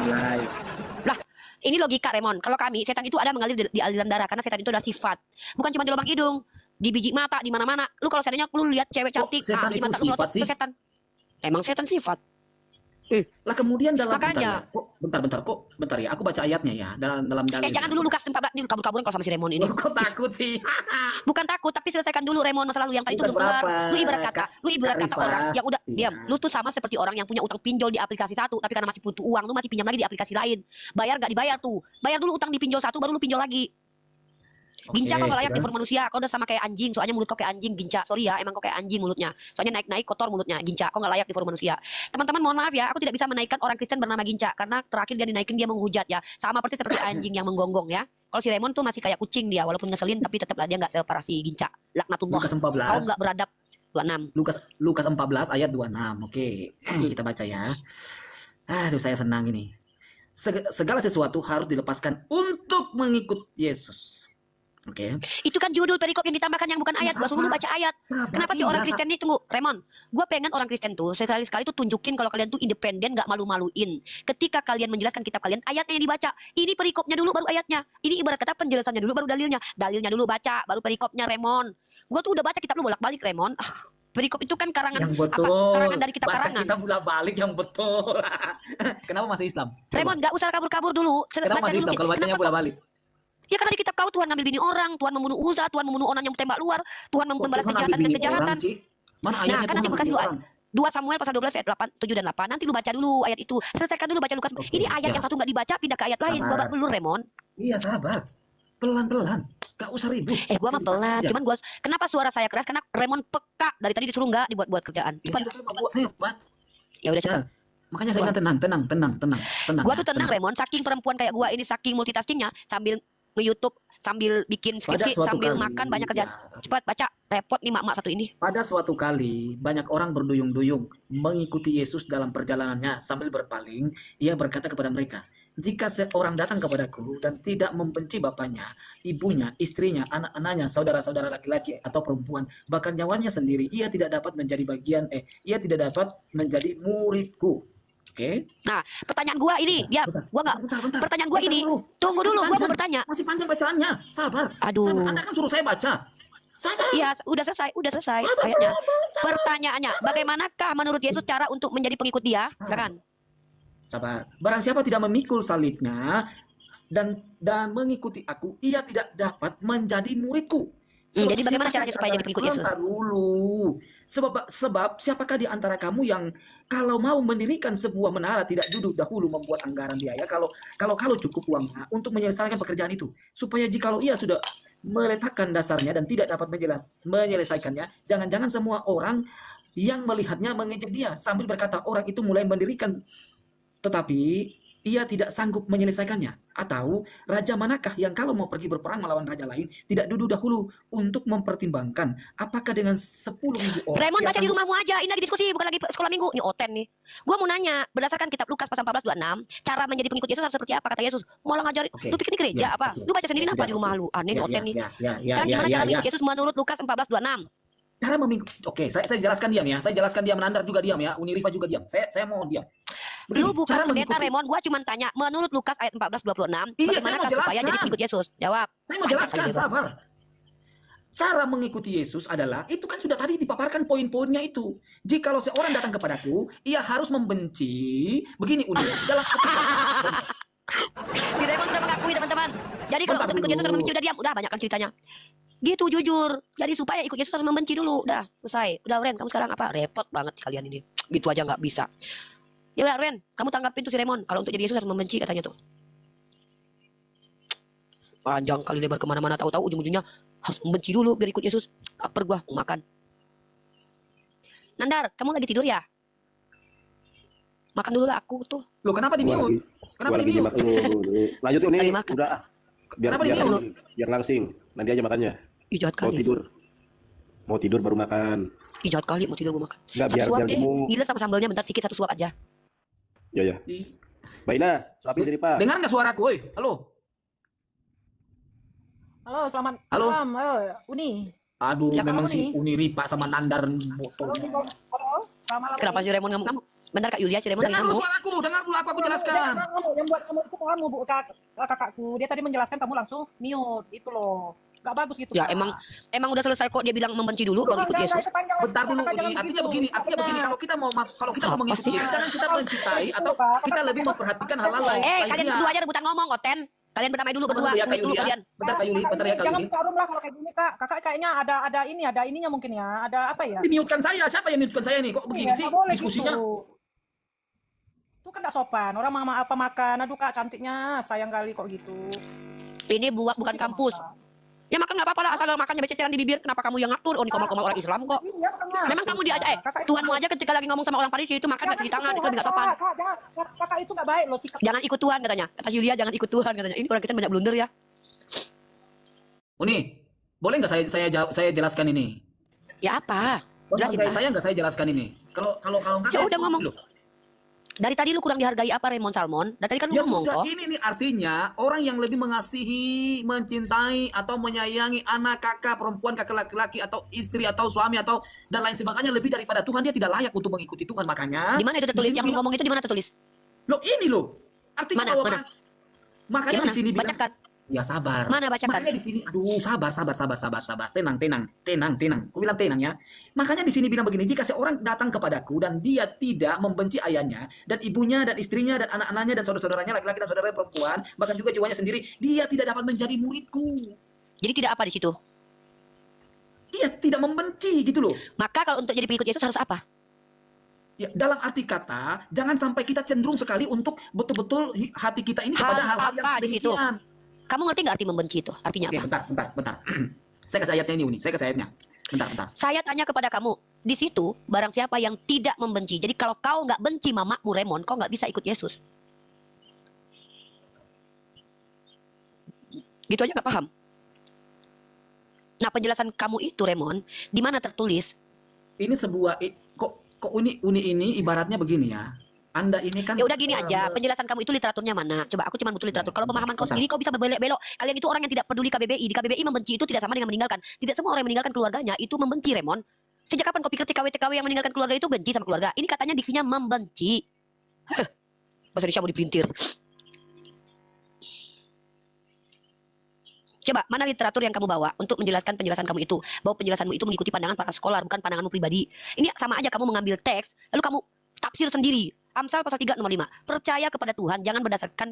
Mulai. Ini logika Raymond. Kalau kami setan itu ada mengalir di aliran darah karena setan itu adalah sifat. Bukan cuma di lubang hidung, di biji mata, di mana-mana. Lu kalau seandainya lu lihat cewek cantik, setan di itu mata lu sifat itu sih? setan. Emang setan sifat. Lah kemudian dalam Makanya. bentar ya, aku baca ayatnya ya dalam dalil. Jangan dulu Lukas 14 ini kabur-kaburan kalau sama si Raymond ini. Kok takut sih? Bukan takut, tapi selesaikan dulu Raymond masa lalu yang tadi itu Lukas keluar. berapa? Lu ibarat kata Kak Rifa. orang yang udah Iya. diam. Lu tuh sama seperti orang yang punya utang pinjol di aplikasi satu, tapi karena masih butuh uang, lu masih pinjam lagi di aplikasi lain. Bayar gak dibayar tuh. Bayar dulu utang di pinjol satu, baru lu pinjol lagi. Ginca kau gak layak di sudah. form manusia. Kau udah sama kayak anjing. Soalnya mulut kau kayak anjing, Ginca. Sorry ya, emang kau kayak anjing mulutnya. Soalnya naik-naik kotor mulutnya, Ginca. Kau gak layak di form manusia. Teman-teman mohon maaf ya, aku tidak bisa menaikkan orang Kristen bernama Ginca karena terakhir dia dinaikin dia menghujat ya. Sama persis seperti anjing yang menggonggong ya. Kalau si Raymond tuh masih kayak kucing dia, walaupun ngeselin tapi tetaplah dia nggak separah si Ginca. Laknatullah. Lukas Kau 14. nggak beradab. 26. Lukas 14 ayat 26. Oke, kita baca ya. Aduh, saya senang ini. Segala sesuatu harus dilepaskan untuk mengikut Yesus. Oke. Itu kan judul perikop yang ditambahkan yang bukan ayat. Gua suruh lu baca ayat. Kenapa sih orang Kristen ini tunggu, Raymond? Gue pengen orang Kristen tuh sekali-sekali tuh tunjukin kalau kalian tuh independen, nggak malu-maluin. Ketika kalian menjelaskan kitab kalian, ayatnya yang dibaca. Ini perikopnya dulu baru ayatnya. Ini ibarat kata penjelasannya dulu baru dalilnya. Dalilnya dulu baca, baru perikopnya Raymond. Gue tuh udah baca kitab lu bolak-balik Raymond. Perikop itu kan karangan Yang betul. karangan dari kitab Baca karangan. kita balik yang betul. Kenapa masih Islam? Raymond nggak usah kabur-kabur dulu. Kenapa Baca masih dulu Islam nih. kalau bacanya Kenapa? balik? Ya karena di kitab kau Tuhan ngambil bini orang, Tuhan membunuh Uza, Tuhan membunuh orang yang tembak luar, Tuhan membalas kejahatan dan kejahatan. Mana Nah, ayatnya kan Tuhan aku kasih membunuh lu orang? 2 Samuel pasal 12 ayat 8, 7 dan 8. Nanti lu baca dulu ayat itu. Selesaikan dulu baca Lukas. Oke, Ini ayat ya. yang satu nggak dibaca, pindah ke ayat lain. Gua Sabar. dulu Raymond. Iya, sabar. Pelan-pelan. Gak usah ribut. Gua mah Cerita pelan. saja. Cuman gua kenapa suara saya keras? Karena Raymond peka dari tadi disuruh nggak dibuat-buat kerjaan. Ya, saya buat. Ya udah cepat. Makanya saya bilang tenang. Gua ya, tuh tenang Raymond. Saking perempuan kayak gua ini saking multitaskingnya sambil nge-YouTube, sambil bikin Pada skripsi, suatu sambil kali, makan banyak kerjaan. ya, Cepat baca. Repot nih mak-mak satu ini. pada suatu kali banyak orang berduyung-duyung mengikuti Yesus dalam perjalanannya sambil berpaling. Ia berkata kepada mereka, jika seorang datang kepadaku dan tidak membenci bapaknya, ibunya, istrinya, anak-anaknya, saudara-saudara laki-laki atau perempuan, bahkan nyawanya sendiri, ia tidak dapat menjadi muridku. Oke? Pertanyaan gua ini, dia gua nggak. Bentar. Pertanyaan gua ini, tunggu dulu, gua mau bertanya. Masih panjang bacaannya. Sabar. Aduh. Sabar. Anda kan suruh saya baca. Sabar. Iya, udah selesai ayatnya. Pertanyaannya, bagaimanakah menurut Yesus cara untuk menjadi pengikut dia? Silakan. Sabar. Barang siapa tidak memikul salibnya dan mengikuti aku, ia tidak dapat menjadi muridku. Jadi bagaimana Siapakah caranya di supaya jadi antara- pengikut Yesus? Bentar dulu. Sebab siapakah di antara kamu yang kalau mau mendirikan sebuah menara tidak duduk dahulu membuat anggaran biaya kalau cukup uangnya untuk menyelesaikan pekerjaan itu, supaya jikalau ia sudah meletakkan dasarnya dan tidak dapat menyelesaikannya, jangan-jangan semua orang yang melihatnya mengejek dia sambil berkata orang itu mulai mendirikan tetapi ia tidak sanggup menyelesaikannya. Atau raja manakah yang kalau mau pergi berperang melawan raja lain tidak duduk dahulu untuk mempertimbangkan apakah dengan 10.000 orang Raymond ia baca di sanggup- rumahmu aja, ini lagi diskusi, bukan lagi sekolah minggu. Ini Oten nih. Gua mau nanya, berdasarkan kitab Lukas pasal 14:26, cara menjadi pengikut Yesus harus seperti apa kata Yesus? Malah ngajarin, Oke. lu pikir ini gereja Ya, apa? oke. Lu baca sendiri Ya, apa sudah, di rumah oke. lu? Aneh nih Oten nih. Ya. Sekarang gimana cara mengikut Yesus menurut Lukas 14:26? Cara memikul. Oke, saya jelaskan diam ya. Saya jelaskan diam, Nandar juga diam ya. Unirifa juga diam. Saya mohon diam. Begini, Lu bukan cara pendeta mengikuti. Raymond, gua cuma tanya menurut Lukas ayat 14:26, Iya, saya bagaimanakah mau supaya jelaskan. jadi pengikut Yesus? Jawab. Saya mau jelaskan, Jawab. sabar. Cara mengikuti Yesus adalah, itu kan sudah tadi dipaparkan poin-poinnya itu. Jikalau seorang datang kepadaku, ia harus membenci, begini Uni, dalam arti kata, Si Raymond sudah mengakui teman-teman. Jadi kalau Bentar untuk ikut Yesus harus dulu. membenci, udah diam, udah banyak kan ceritanya. Gitu jujur. Jadi supaya ikut Yesus harus membenci dulu, udah selesai. Udah Ren, kamu sekarang apa? Repot banget kalian ini. Gitu aja nggak bisa. Ya udah Ren, kamu tanggapin tuh si Raymond. Kalau untuk jadi Yesus harus membenci katanya tuh. Panjang kali lebar kemana-mana, tahu-tahu ujung-ujungnya harus membenci dulu biar ikut Yesus. Lapar gua, mau makan. Nandar, kamu lagi tidur ya? Makan dulu lah aku tuh. Loh, kenapa di Gua lagi, mute? Kenapa gua di lagi mute? nyimak dulu. Lanjut tuh nih, Lagi makan. udah. Biar Kenapa biar, di-mute? biar langsing. Nanti aja makannya. Ih jahat Mau kali. tidur. Mau tidur baru makan. Ih jahat kali mau tidur mau makan. Enggak, Satu biar suap biar deh. gemuk. Gila sama sambalnya bentar sedikit, satu suap aja. Ya ya. Mbak Ina, suapin sini Pak. Dengar nggak suaraku, woi? Halo. Halo, selamat Halo. malam. Uni. Aduh, Ya, memang kamu si nih. Uniri Pak sama Nandar Halo, motonya. halo. Selamat malam. Kenapa Uni. si Raymond ngamuk-ngamuk? Bentar Kak Yulia, si Raymond lagi Dengar dulu ngamuk. suaraku, dengar dulu aku Jangan jelaskan. kamu, yang buat kamu itu kamu, Bu, kakakku. Dia tadi menjelaskan kamu langsung mute. Itu loh. Gak bagus gitu, Ya Kak. emang udah selesai kok dia bilang membenci dulu baru ikut Yesus. itu panjang lagi, Bentar dulu, Kakak, jangan Uni. Artinya begitu. begini, Itu artinya begini. benar. Kalau kita mau Apa mengikuti sih? Yesus, jangan kita mencintai atau Kak. kita lebih memperhatikan hal-hal lain. Kalian lainnya. berdua aja rebutan ngomong Koten. Kalian berdamai dulu Sabar berdua, dulu ya, Kak mute dulu Yulia. kalian. Bentar Kak Yuli, Kakak bentar ya ini Kak jangan Yuli. buka room lah kalau kayak gini, Kak. Kakak kayaknya ada ininya mungkin ya. Ada apa ya? Di-mute-kan saya, siapa yang mute-kan saya nih? Kok begini Iya, sih nggak boleh diskusinya? gitu. Itu kan gak sopan. Orang mama apa makan. Aduh, Kak, cantiknya. Sayang kali kok gitu. Ini buat bukan Diskusi kampus. sama Kak. Ya makan nggak apa-apa lah, asal makannya bececeran di bibir. Kenapa kamu yang ngatur? Oh, ini komel-komel orang Islam kok. Iya, bukan Memang kamu diajak, Kakak itu Tuhanmu aja ketika lagi ngomong sama orang Parisi itu makan jangan nggak cuci ikut tangan, itu Tuhan, lebih nggak sopan. Kak, jangan. Kakak itu gak baik loh sikap. Jangan ikut Tuhan katanya. Kata Yulia jangan ikut Tuhan katanya. Ini orang kita banyak blunder ya. Uni, boleh nggak saya jelaskan ini? Ya apa? Boleh Jelasin, hargai Pak. saya nggak saya jelaskan ini? Kalau nggak Ya saya udah ngomong. loh. Dari tadi lu kurang dihargai apa Raymond Salmon? Dari tadi kan lu Ya ngomong sudah, kok. ini nih artinya orang yang lebih mengasihi, mencintai atau menyayangi anak, kakak, perempuan, kakak laki-laki atau istri atau suami atau dan lain sebagainya lebih daripada Tuhan, dia tidak layak untuk mengikuti Tuhan. Makanya Di mana itu tertulis? di sini Yang lu bilang- ngomong itu di mana tertulis? loh ini loh. Artinya Mana? bahwa Mana? makanya Gimana? di sini bilang Bacakan. ya sabar. Mana bacakan? Makanya di sini, aduh sabar. Tenang. Aku bilang tenang ya. Makanya di sini bilang begini, jika seorang datang kepadaku dan dia tidak membenci ayahnya dan ibunya dan istrinya dan anak-anaknya dan saudara-saudaranya laki-laki dan saudara perempuan, bahkan juga jiwanya sendiri, dia tidak dapat menjadi muridku. Jadi tidak apa di situ. Dia tidak membenci gitu loh. Maka kalau untuk jadi pengikut Yesus harus apa? Ya, dalam arti kata, jangan sampai kita cenderung sekali untuk betul-betul hati kita ini kepada Harus hal-hal yang apa di situ? demikian. Kamu ngerti nggak arti membenci itu? Artinya Oke, apa? bentar. Saya kasih ayatnya ini, Uni. Saya kasih ayatnya. Bentar. Saya tanya kepada kamu, di situ barang siapa yang tidak membenci. Jadi kalau kau nggak benci mamamu Raymond, kau nggak bisa ikut Yesus. Gitu aja nggak paham. Nah penjelasan kamu itu Raymond, di mana tertulis? Ini sebuah kok uni ini ibaratnya begini ya. Anda ini kan Ya udah gini aja, penjelasan kamu itu literaturnya mana? Coba aku cuma butuh literatur. Kalau pemahaman kau Bentar. sendiri kau bisa berbelok-belok. Kalian itu orang yang tidak peduli KBBI. Di KBBI membenci itu tidak sama dengan meninggalkan. Tidak semua orang yang meninggalkan keluarganya itu membenci Raymond. Sejak kapan kau pikir TKW yang meninggalkan keluarga itu benci sama keluarga? Ini katanya diksinya membenci. Bahasa Indonesia mau dipelintir. Coba, mana literatur yang kamu bawa untuk menjelaskan penjelasan kamu itu? Bahwa penjelasanmu itu mengikuti pandangan para sekolah, bukan pandanganmu pribadi. Ini sama aja kamu mengambil teks, lalu kamu tafsir sendiri. Amsal pasal 3 nomor 5. Percaya kepada Tuhan, jangan berdasarkan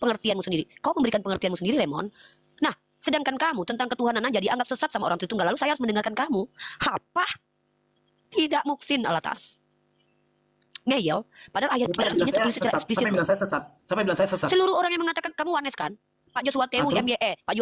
pengertianmu sendiri. Kau memberikan pengertianmu sendiri, Raymond. Nah, sedangkan kamu tentang ketuhanan aja dianggap sesat sama orang Tritunggal. Lalu saya harus mendengarkan kamu. Apa? Tidak muksin alatas. Ngeyel. Padahal ayat Siapa yang ini bilang saya tertulis secara sesat? eksplisit. Siapa yang bilang saya sesat? Siapa yang bilang saya sesat? Seluruh orang yang mengatakan kamu wanes kan? Pak Joshua Tewu terus? MBE. Pak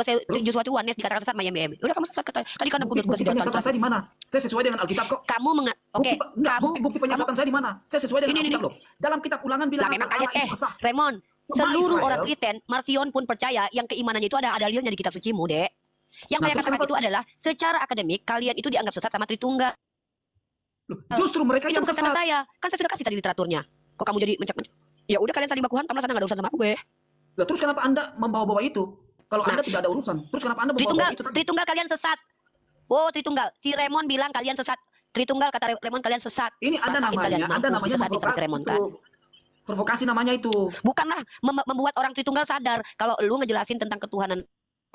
Joshua Tewu wanes dikatakan sesat sama MBE. Udah kamu sesat kata. Tadi kan aku udah Bukti kasih penyesatan saya di mana? Saya sesuai dengan Alkitab kok. Kamu Oke, kamu Bukti penyesatan saya di mana? Saya sesuai dengan Ini. Alkitab loh. Dalam kitab Ulangan bilang lah memang Allah ayat itu sah. Raymond, Sama seluruh Israel. orang Kristen, Marcion pun percaya yang keimanannya itu ada dalilnya di kitab sucimu, Dek. Yang Nah, saya terus katakan kenapa- itu adalah secara akademik kalian itu dianggap sesat sama Tritunggal. Loh, justru mereka Itu yang bukan kata sesat. saya. Kan saya sudah kasih tadi literaturnya. Kok kamu jadi mencak-mencak? Ya udah kalian saling baku hantam lah sana enggak ada urusan sama gue. Lah terus kenapa Anda membawa-bawa itu? Kalau Nah. Anda tidak ada urusan, terus kenapa Anda Tritunggal, membawa itu tadi? Tritunggal kalian sesat. Oh, Tritunggal. Si Raymond bilang kalian sesat. Tritunggal kata Raymond kalian sesat. Ini Anda Bangkitin kalian, namanya mampu sesat seperti Raymond kan. provokasi namanya itu. Bukanlah membuat orang Tritunggal sadar kalau lu ngejelasin tentang ketuhanan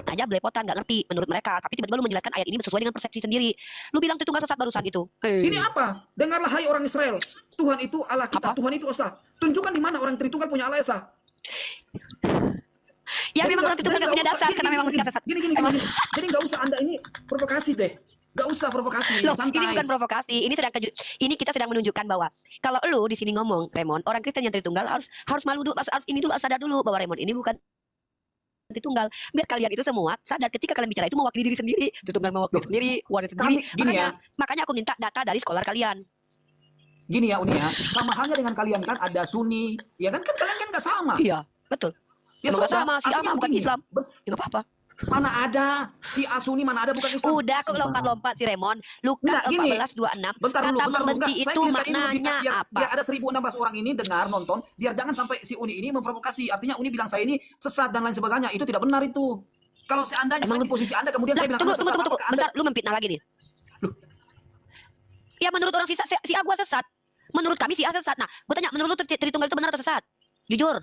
aja belepotan nggak ngerti menurut mereka, tapi tiba-tiba lu menjelaskan ayat ini sesuai dengan persepsi sendiri. Lu bilang Tritunggal sesat barusan itu. Ini apa? Dengarlah hai orang Israel. Tuhan itu Allah kita, Apa? Tuhan itu esa. Tunjukkan di mana orang Tritunggal punya Allah esa. Ya Jadi memang orang nggak, Tritunggal jadi nggak nggak punya usah dasar gini karena gini memang gini mereka sesat. gini gini gini Emang gini. Jadi nggak usah Anda ini provokasi deh. Nggak usah provokasi, loh, ini santai. bukan provokasi. Ini kita sedang menunjukkan bahwa kalau lu di sini ngomong Raymond, orang Kristen yang Tritunggal harus malu dulu, harus ini dulu, harus sadar dulu bahwa Raymond ini bukan Tritunggal. Biar kalian itu semua sadar ketika kalian bicara itu mewakili diri sendiri. Tritunggal mewakili Loh, sendiri, wanita sendiri. Kami gini ya, Makanya aku minta data dari sekolah kalian. gini ya Uni ya. Sama halnya dengan kalian kan ada Sunni, ya kan kalian kan nggak sama. Iya, betul. Ya Emang nggak sudah, sama, si artinya Ama bukan begini, Islam. Ya nggak apa-apa. Mana ada si Sunni, mana ada bukan Islam. Udah kok lompat-lompat si Raymond. Lukas Enggak, gini. 14:26. Bentar dulu, Kata bentar dulu. membenci Enggak, saya itu clearkan ini dulu, maknanya biar apa? ada 1.016 orang ini dengar, nonton, biar jangan sampai si Uni ini memprovokasi. Artinya Uni bilang saya ini sesat dan lain sebagainya. Itu tidak benar itu. Kalau seandainya Emang saya di posisi Anda, kemudian Lah, saya bilang tunggu, Anda sesat, tunggu. apakah Anda... Bentar, lu memfitnah lagi nih. Loh. Ya menurut orang si A gua sesat. Menurut kami si A sesat. Nah, gua tanya, menurut lu Tritunggal itu benar atau sesat? Jujur.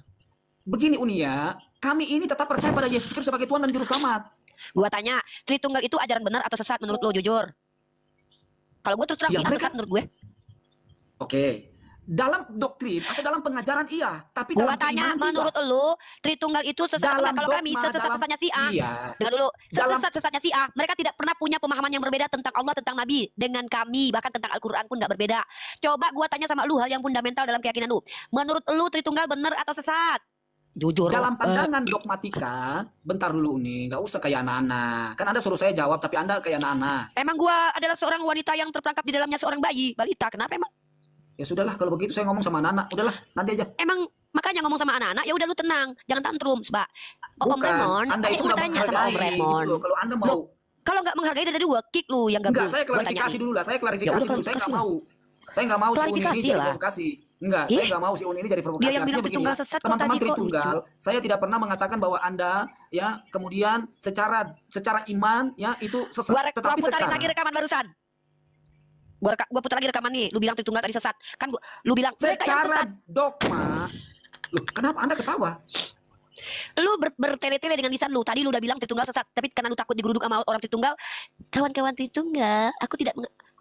Begini Uni ya, kami ini tetap percaya pada Yesus Kristus sebagai Tuhan dan Juru Selamat. Gua tanya, Tritunggal itu ajaran benar atau sesat menurut lu? Jujur. Kalau gua terus terang Ya, si A mereka- sesat menurut gue. Oke. Dalam doktrin atau dalam pengajaran iya, tapi Gua dalam tanya, keimanan menurut tidak. lu Tritunggal itu sesat atau Dalam enggak? Kalau kami dogma, sesat-sesatnya si A. Iya. Dengar dulu, Dalam- sesat-sesatnya si A, mereka tidak pernah punya pemahaman yang berbeda tentang Allah, tentang Nabi. Dengan kami, bahkan tentang Al-Quran pun nggak berbeda. Coba gua tanya sama lu hal yang fundamental dalam keyakinan lu. Menurut lu Tritunggal benar atau sesat? Jujur. Dalam pandangan dogmatika, bentar dulu nih, nggak usah kayak anak-anak. Kan Anda suruh saya jawab, tapi Anda kayak anak-anak. Emang gua adalah seorang wanita yang terperangkap di dalamnya seorang bayi, balita. Kenapa emang? Ya sudahlah, kalau begitu saya ngomong sama anak-anak. Udahlah, nanti aja. Emang makanya ngomong sama anak-anak, ya udah lu tenang, jangan tantrum, Mbak. Om Bukan, Raymond, Anda itu gua nggak tanya sama Om menghargai. Raymond. Gitu loh. Kalau Anda mau, Loh, kalau nggak menghargai dari gua kick lu yang gabung. enggak, saya Gua tanya klarifikasi nih. dulu lah. Saya Ya klarifikasi udah, dulu. Saya nggak klarifikasi mau. Saya nggak mau si Uni ini Klarifikasi jadi lah. provokasi. Enggak, Ih. saya nggak mau si Uni ini jadi Dia provokasi. yang Artinya bilang begini, Tritunggal sesat kok teman-teman tadi kok Tritunggal, lucu. saya tidak pernah mengatakan bahwa Anda ya kemudian secara iman ya itu sesat. Gua Tetapi putarin secara lagi rekaman barusan. Gua putar lagi rekaman nih. Lu bilang Tritunggal tadi sesat. Kan lu bilang mereka yang secara sesat. dogma. Loh, kenapa Anda ketawa? Lu bertele-tele dengan lisan lu. Tadi lu udah bilang Tritunggal sesat, tapi karena lu takut digeruduk sama orang Tritunggal, kawan-kawan Tritunggal, aku tidak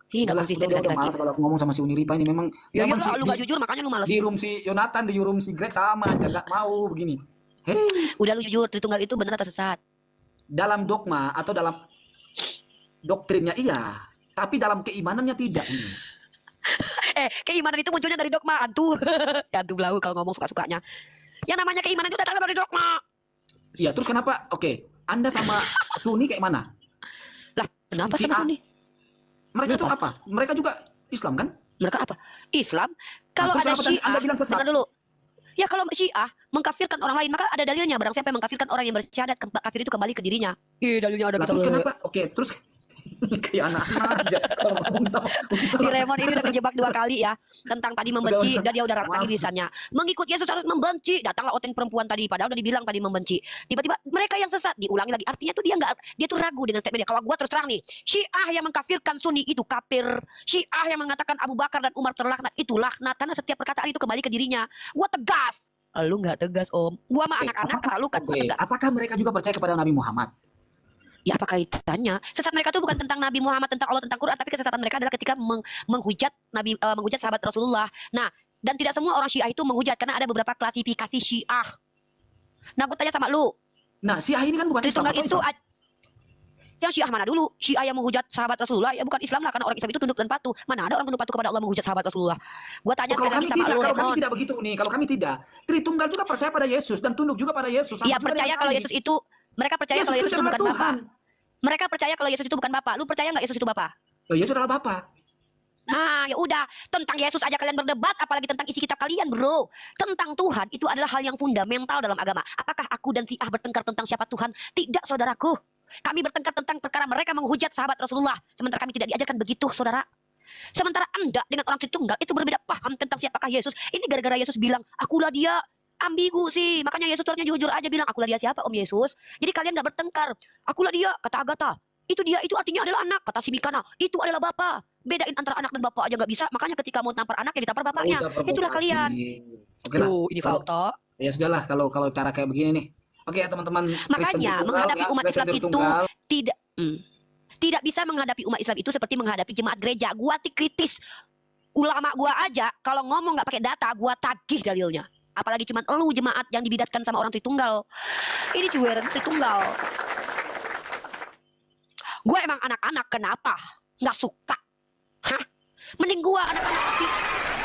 Ih, enggak Udah, konsisten udah lagi. malas kalau aku ngomong sama si Uni Ripa ini memang Ya memang iyalah, si, lu gak jujur makanya lu malas. di room si Yonatan, di room si Greg sama aja nggak mau begini. Hei, Udah lu jujur, Tritunggal itu benar atau sesat? dalam dogma atau dalam doktrinnya iya, tapi dalam keimanannya tidak. Uni. Keimanan itu munculnya dari dogma, antu. Ya, antu belau kalau ngomong suka-sukanya. Yang namanya keimanan itu datangnya dari dogma. Iya, terus kenapa? Oke, Anda sama Sunni kayak mana? Lah, kenapa Si sama A. Sunni? Mereka itu Kenapa? apa? Mereka juga Islam kan? Mereka apa? Islam. Kalau terus ada kenapa tadi Syiah, Anda bilang sesat? dengar dulu. Ya kalau Syiah mengkafirkan orang lain, maka ada dalilnya. Barang siapa yang mengkafirkan orang yang bersyahadat, kafir itu kembali ke dirinya. Iya, dalilnya ada Lah, kita. terus kenapa? Oke, terus kayak anak-anak aja kalau ngomong sama Si Raymond ini udah terjebak 2 kali ya. Tentang tadi membenci, Udah. dan dia udah ratakin Maaf. lisannya. Mengikut Yesus harus membenci. Datanglah oteng perempuan tadi, padahal udah dibilang tadi membenci. Tiba-tiba mereka yang sesat, diulangi lagi. Artinya tuh dia tuh ragu dengan statementnya. Kalau gua terus terang nih, Syiah yang mengkafirkan Sunni itu kafir. Syiah yang mengatakan Abu Bakar dan Umar terlaknat itu laknat, karena setiap perkataan itu kembali ke dirinya. Gua tegas. Lu nggak tegas, Om. Gua sama anak-anak kata lu kan gua Oke, tegas. apakah mereka juga percaya kepada Nabi Muhammad? Ya apa kaitannya? Sesat mereka itu bukan tentang Nabi Muhammad, tentang Allah, tentang Quran, tapi kesesatan mereka adalah ketika menghujat menghujat sahabat Rasulullah. Nah, dan tidak semua orang Syiah itu menghujat karena ada beberapa klasifikasi Syiah. Nah, gue tanya sama lu, Nah, Syiah ini kan bukan Islam Tritunggal atau itu Islam? yang Syiah mana dulu? Syiah yang menghujat sahabat Rasulullah ya bukan Islam lah, karena orang Islam itu tunduk dan patuh. Mana ada orang tunduk patuh kepada Allah menghujat sahabat Rasulullah? Gue tanya Oh, kalau sekali kami lagi sama tidak, lu, kalau kami Raymond. tidak begitu nih, kalau kami tidak. Tritunggal juga percaya pada Yesus dan tunduk juga pada Yesus. Sama Iya, juga percaya dengan kalau kami. Yesus itu mereka percaya Yesus kalau Yesus Kristus itu adalah bukan Tuhan. Bapa. Mereka percaya kalau Yesus itu bukan Bapa. Lu percaya nggak Yesus itu Bapa? Oh, Yesus adalah Bapa. Nah, ya udah, tentang Yesus aja kalian berdebat, apalagi tentang isi kitab kalian, bro. Tentang Tuhan itu adalah hal yang fundamental dalam agama. Apakah aku dan si A bertengkar tentang siapa Tuhan? Tidak, saudaraku. Kami bertengkar tentang perkara mereka menghujat sahabat Rasulullah, sementara kami tidak diajarkan begitu, saudara. Sementara Anda dengan orang Tritunggal itu berbeda paham tentang siapakah Yesus. Ini gara-gara Yesus bilang, akulah dia. Ambigu sih, makanya Yesus ternyata jujur aja bilang, akulah dia siapa Om Yesus. Jadi kalian gak bertengkar. Akulah dia, kata Agatha. Itu dia, itu artinya adalah anak, kata si Mikana. Itu adalah Bapa. Bedain antara anak dan Bapak aja gak bisa. Makanya ketika mau tampar anak, ya ditampar bapaknya. Nggak usah Itulah provokasi. kalian. Oke lah. Ini Kalau- fakta. Ya sudahlah, kalau cara kayak begini nih. Oke ya teman-teman. Kristen Makanya Tritunggal, menghadapi ya, umat Kristen Islam itu Tritunggal. tidak bisa menghadapi umat Islam itu seperti menghadapi jemaat gereja. Gua kritis. Ulama gua aja kalau ngomong nggak pakai data, gua tagih dalilnya. Apalagi cuman elu jemaat yang dibidatkan sama orang Tritunggal. Ini cuy, Tritunggal. Gue emang anak-anak kenapa nggak suka? Hah? Mending gue anak-anak tapi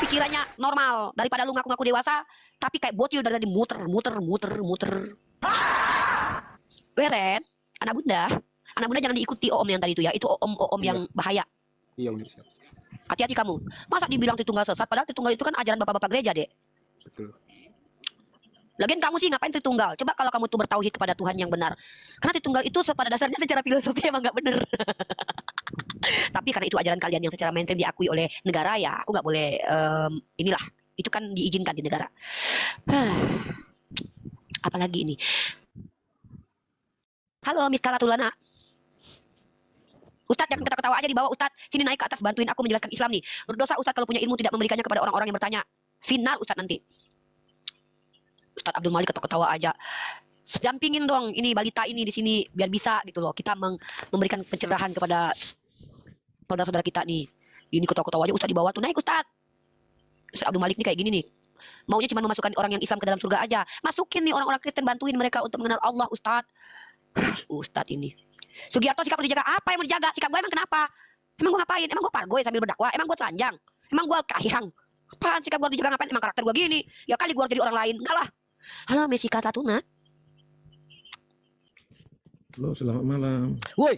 pikirannya normal daripada lu ngaku-ngaku dewasa tapi kayak bocil dari tadi muter. Beren, anak bunda jangan diikuti om yang tadi itu ya. Itu om yang bahaya. Iya, Uni, siap. Hati-hati kamu. Masa dibilang Tritunggal sesat padahal Tritunggal itu kan ajaran bapak-bapak gereja, Dek. Betul. Lagian kamu sih ngapain Tritunggal? Coba kalau kamu tuh bertauhid kepada Tuhan yang benar. Karena Tritunggal itu pada dasarnya secara filosofi emang nggak benar. Tapi karena itu ajaran kalian yang secara mainstream diakui oleh negara ya, aku nggak boleh inilah. Itu kan diizinkan di negara. Apalagi ini. Halo, Miss Karatulana. Ustadz jangan ketawa-ketawa aja di bawah Ustadz. Sini naik ke atas bantuin aku menjelaskan Islam nih. Berdosa Ustadz kalau punya ilmu tidak memberikannya kepada orang-orang yang bertanya. Final Ustadz nanti. Ustadz Abdul Malik ketawa-ketawa aja. Dampingin dong ini balita ini di sini biar bisa gitu loh. Kita memberikan pencerahan kepada saudara-saudara kita nih. Ini ketawa-ketawa aja Ustadz di bawah tuh. Naik Ustadz. Ustadz Abdul Malik nih kayak gini nih. Maunya cuma memasukkan orang yang Islam ke dalam surga aja. Masukin nih orang-orang Kristen, bantuin mereka untuk mengenal Allah Ustadz. Ustadz ini. Sugiarto sikap dijaga. Apa yang mau dijaga? Sikap gue emang kenapa? Emang gue ngapain? Emang gue pargoy sambil berdakwah? Emang gue telanjang? Emang gue kahihang? Apaan sikap gue dijaga ngapain? Emang karakter gue gini? Ya kali gue harus jadi orang lain. Enggak lah. Halo Messi Katatuna. Halo, selamat malam. Woi.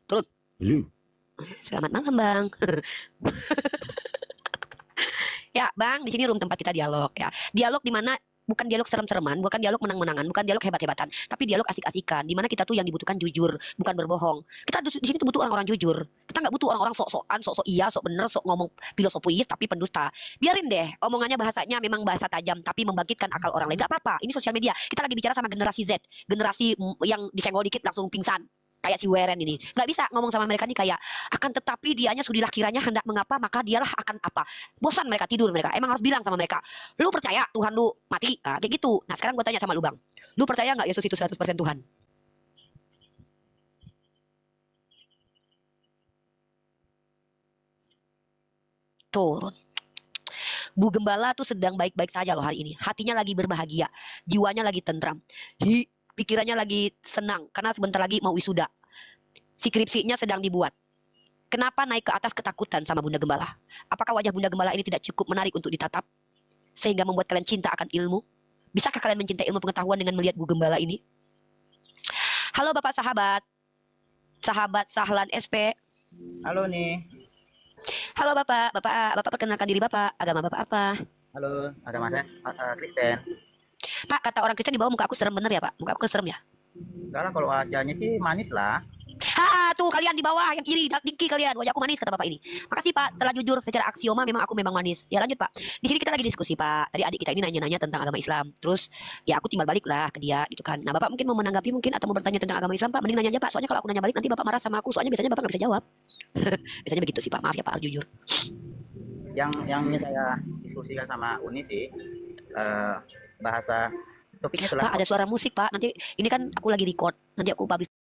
Turun. Halo. Selamat malam Bang. Ya Bang, di sini room tempat kita dialog ya. Dialog di mana bukan dialog serem-sereman, bukan dialog menang-menangan, bukan dialog hebat-hebatan, tapi dialog asik-asikan. Di mana kita tuh yang dibutuhkan jujur, bukan berbohong. Kita di sini tuh butuh orang-orang jujur. Kita nggak butuh orang-orang sok-sokan, sok-sok iya, sok bener, sok ngomong filosofis tapi pendusta. Biarin deh, omongannya bahasanya memang bahasa tajam tapi membangkitkan akal orang lain. Gak apa-apa. Ini sosial media. Kita lagi bicara sama generasi Z, generasi yang disenggol dikit langsung pingsan. Kayak si Weren ini. Nggak bisa ngomong sama mereka nih kayak, akan tetapi dianya sudilah kiranya hendak mengapa, maka dialah akan apa. Bosan mereka, tidur mereka. Emang harus bilang sama mereka, lu percaya Tuhan lu mati? Nah, kayak gitu. Nah sekarang gue tanya sama lu Bang, lu percaya nggak Yesus itu 100% Tuhan? Turun. Bu Gembala tuh sedang baik-baik saja loh hari ini. Hatinya lagi berbahagia, jiwanya lagi tentram, pikirannya lagi senang karena sebentar lagi mau wisuda. Skripsinya sedang dibuat. Kenapa naik ke atas ketakutan sama Bunda Gembala? Apakah wajah Bunda Gembala ini tidak cukup menarik untuk ditatap sehingga membuat kalian cinta akan ilmu? Bisakah kalian mencintai ilmu pengetahuan dengan melihat Bu Gembala ini? Halo Bapak sahabat Sahlan SP. Halo nih. Halo Bapak perkenalkan diri Bapak. Agama Bapak apa? Halo, agama saya Kristen. Pak, kata orang Kristen di bawah muka aku serem bener ya Pak? Muka aku serem ya? Enggak lah, kalau wajahnya sih manis lah. Tuh kalian di bawah yang iri, dengki kalian. Wajah aku manis kata Bapak ini. Makasih Pak, telah jujur secara aksioma memang aku memang manis. Ya lanjut Pak. Di sini kita lagi diskusi Pak. Tadi adik kita ini nanya-nanya tentang agama Islam. Terus ya aku timbal balik lah ke dia gitu kan. Nah Bapak mungkin mau menanggapi mungkin atau mau bertanya tentang agama Islam Pak. Mending nanya aja Pak. Soalnya kalau aku nanya balik nanti Bapak marah sama aku. Soalnya biasanya Bapak nggak bisa jawab. Biasanya begitu sih Pak. Maaf ya Pak, harus jujur. Yang ini saya diskusikan sama Uni sih bahasa topiknya itulah. Pak ada suara musik Pak. Nanti ini kan aku lagi record. Nanti aku publish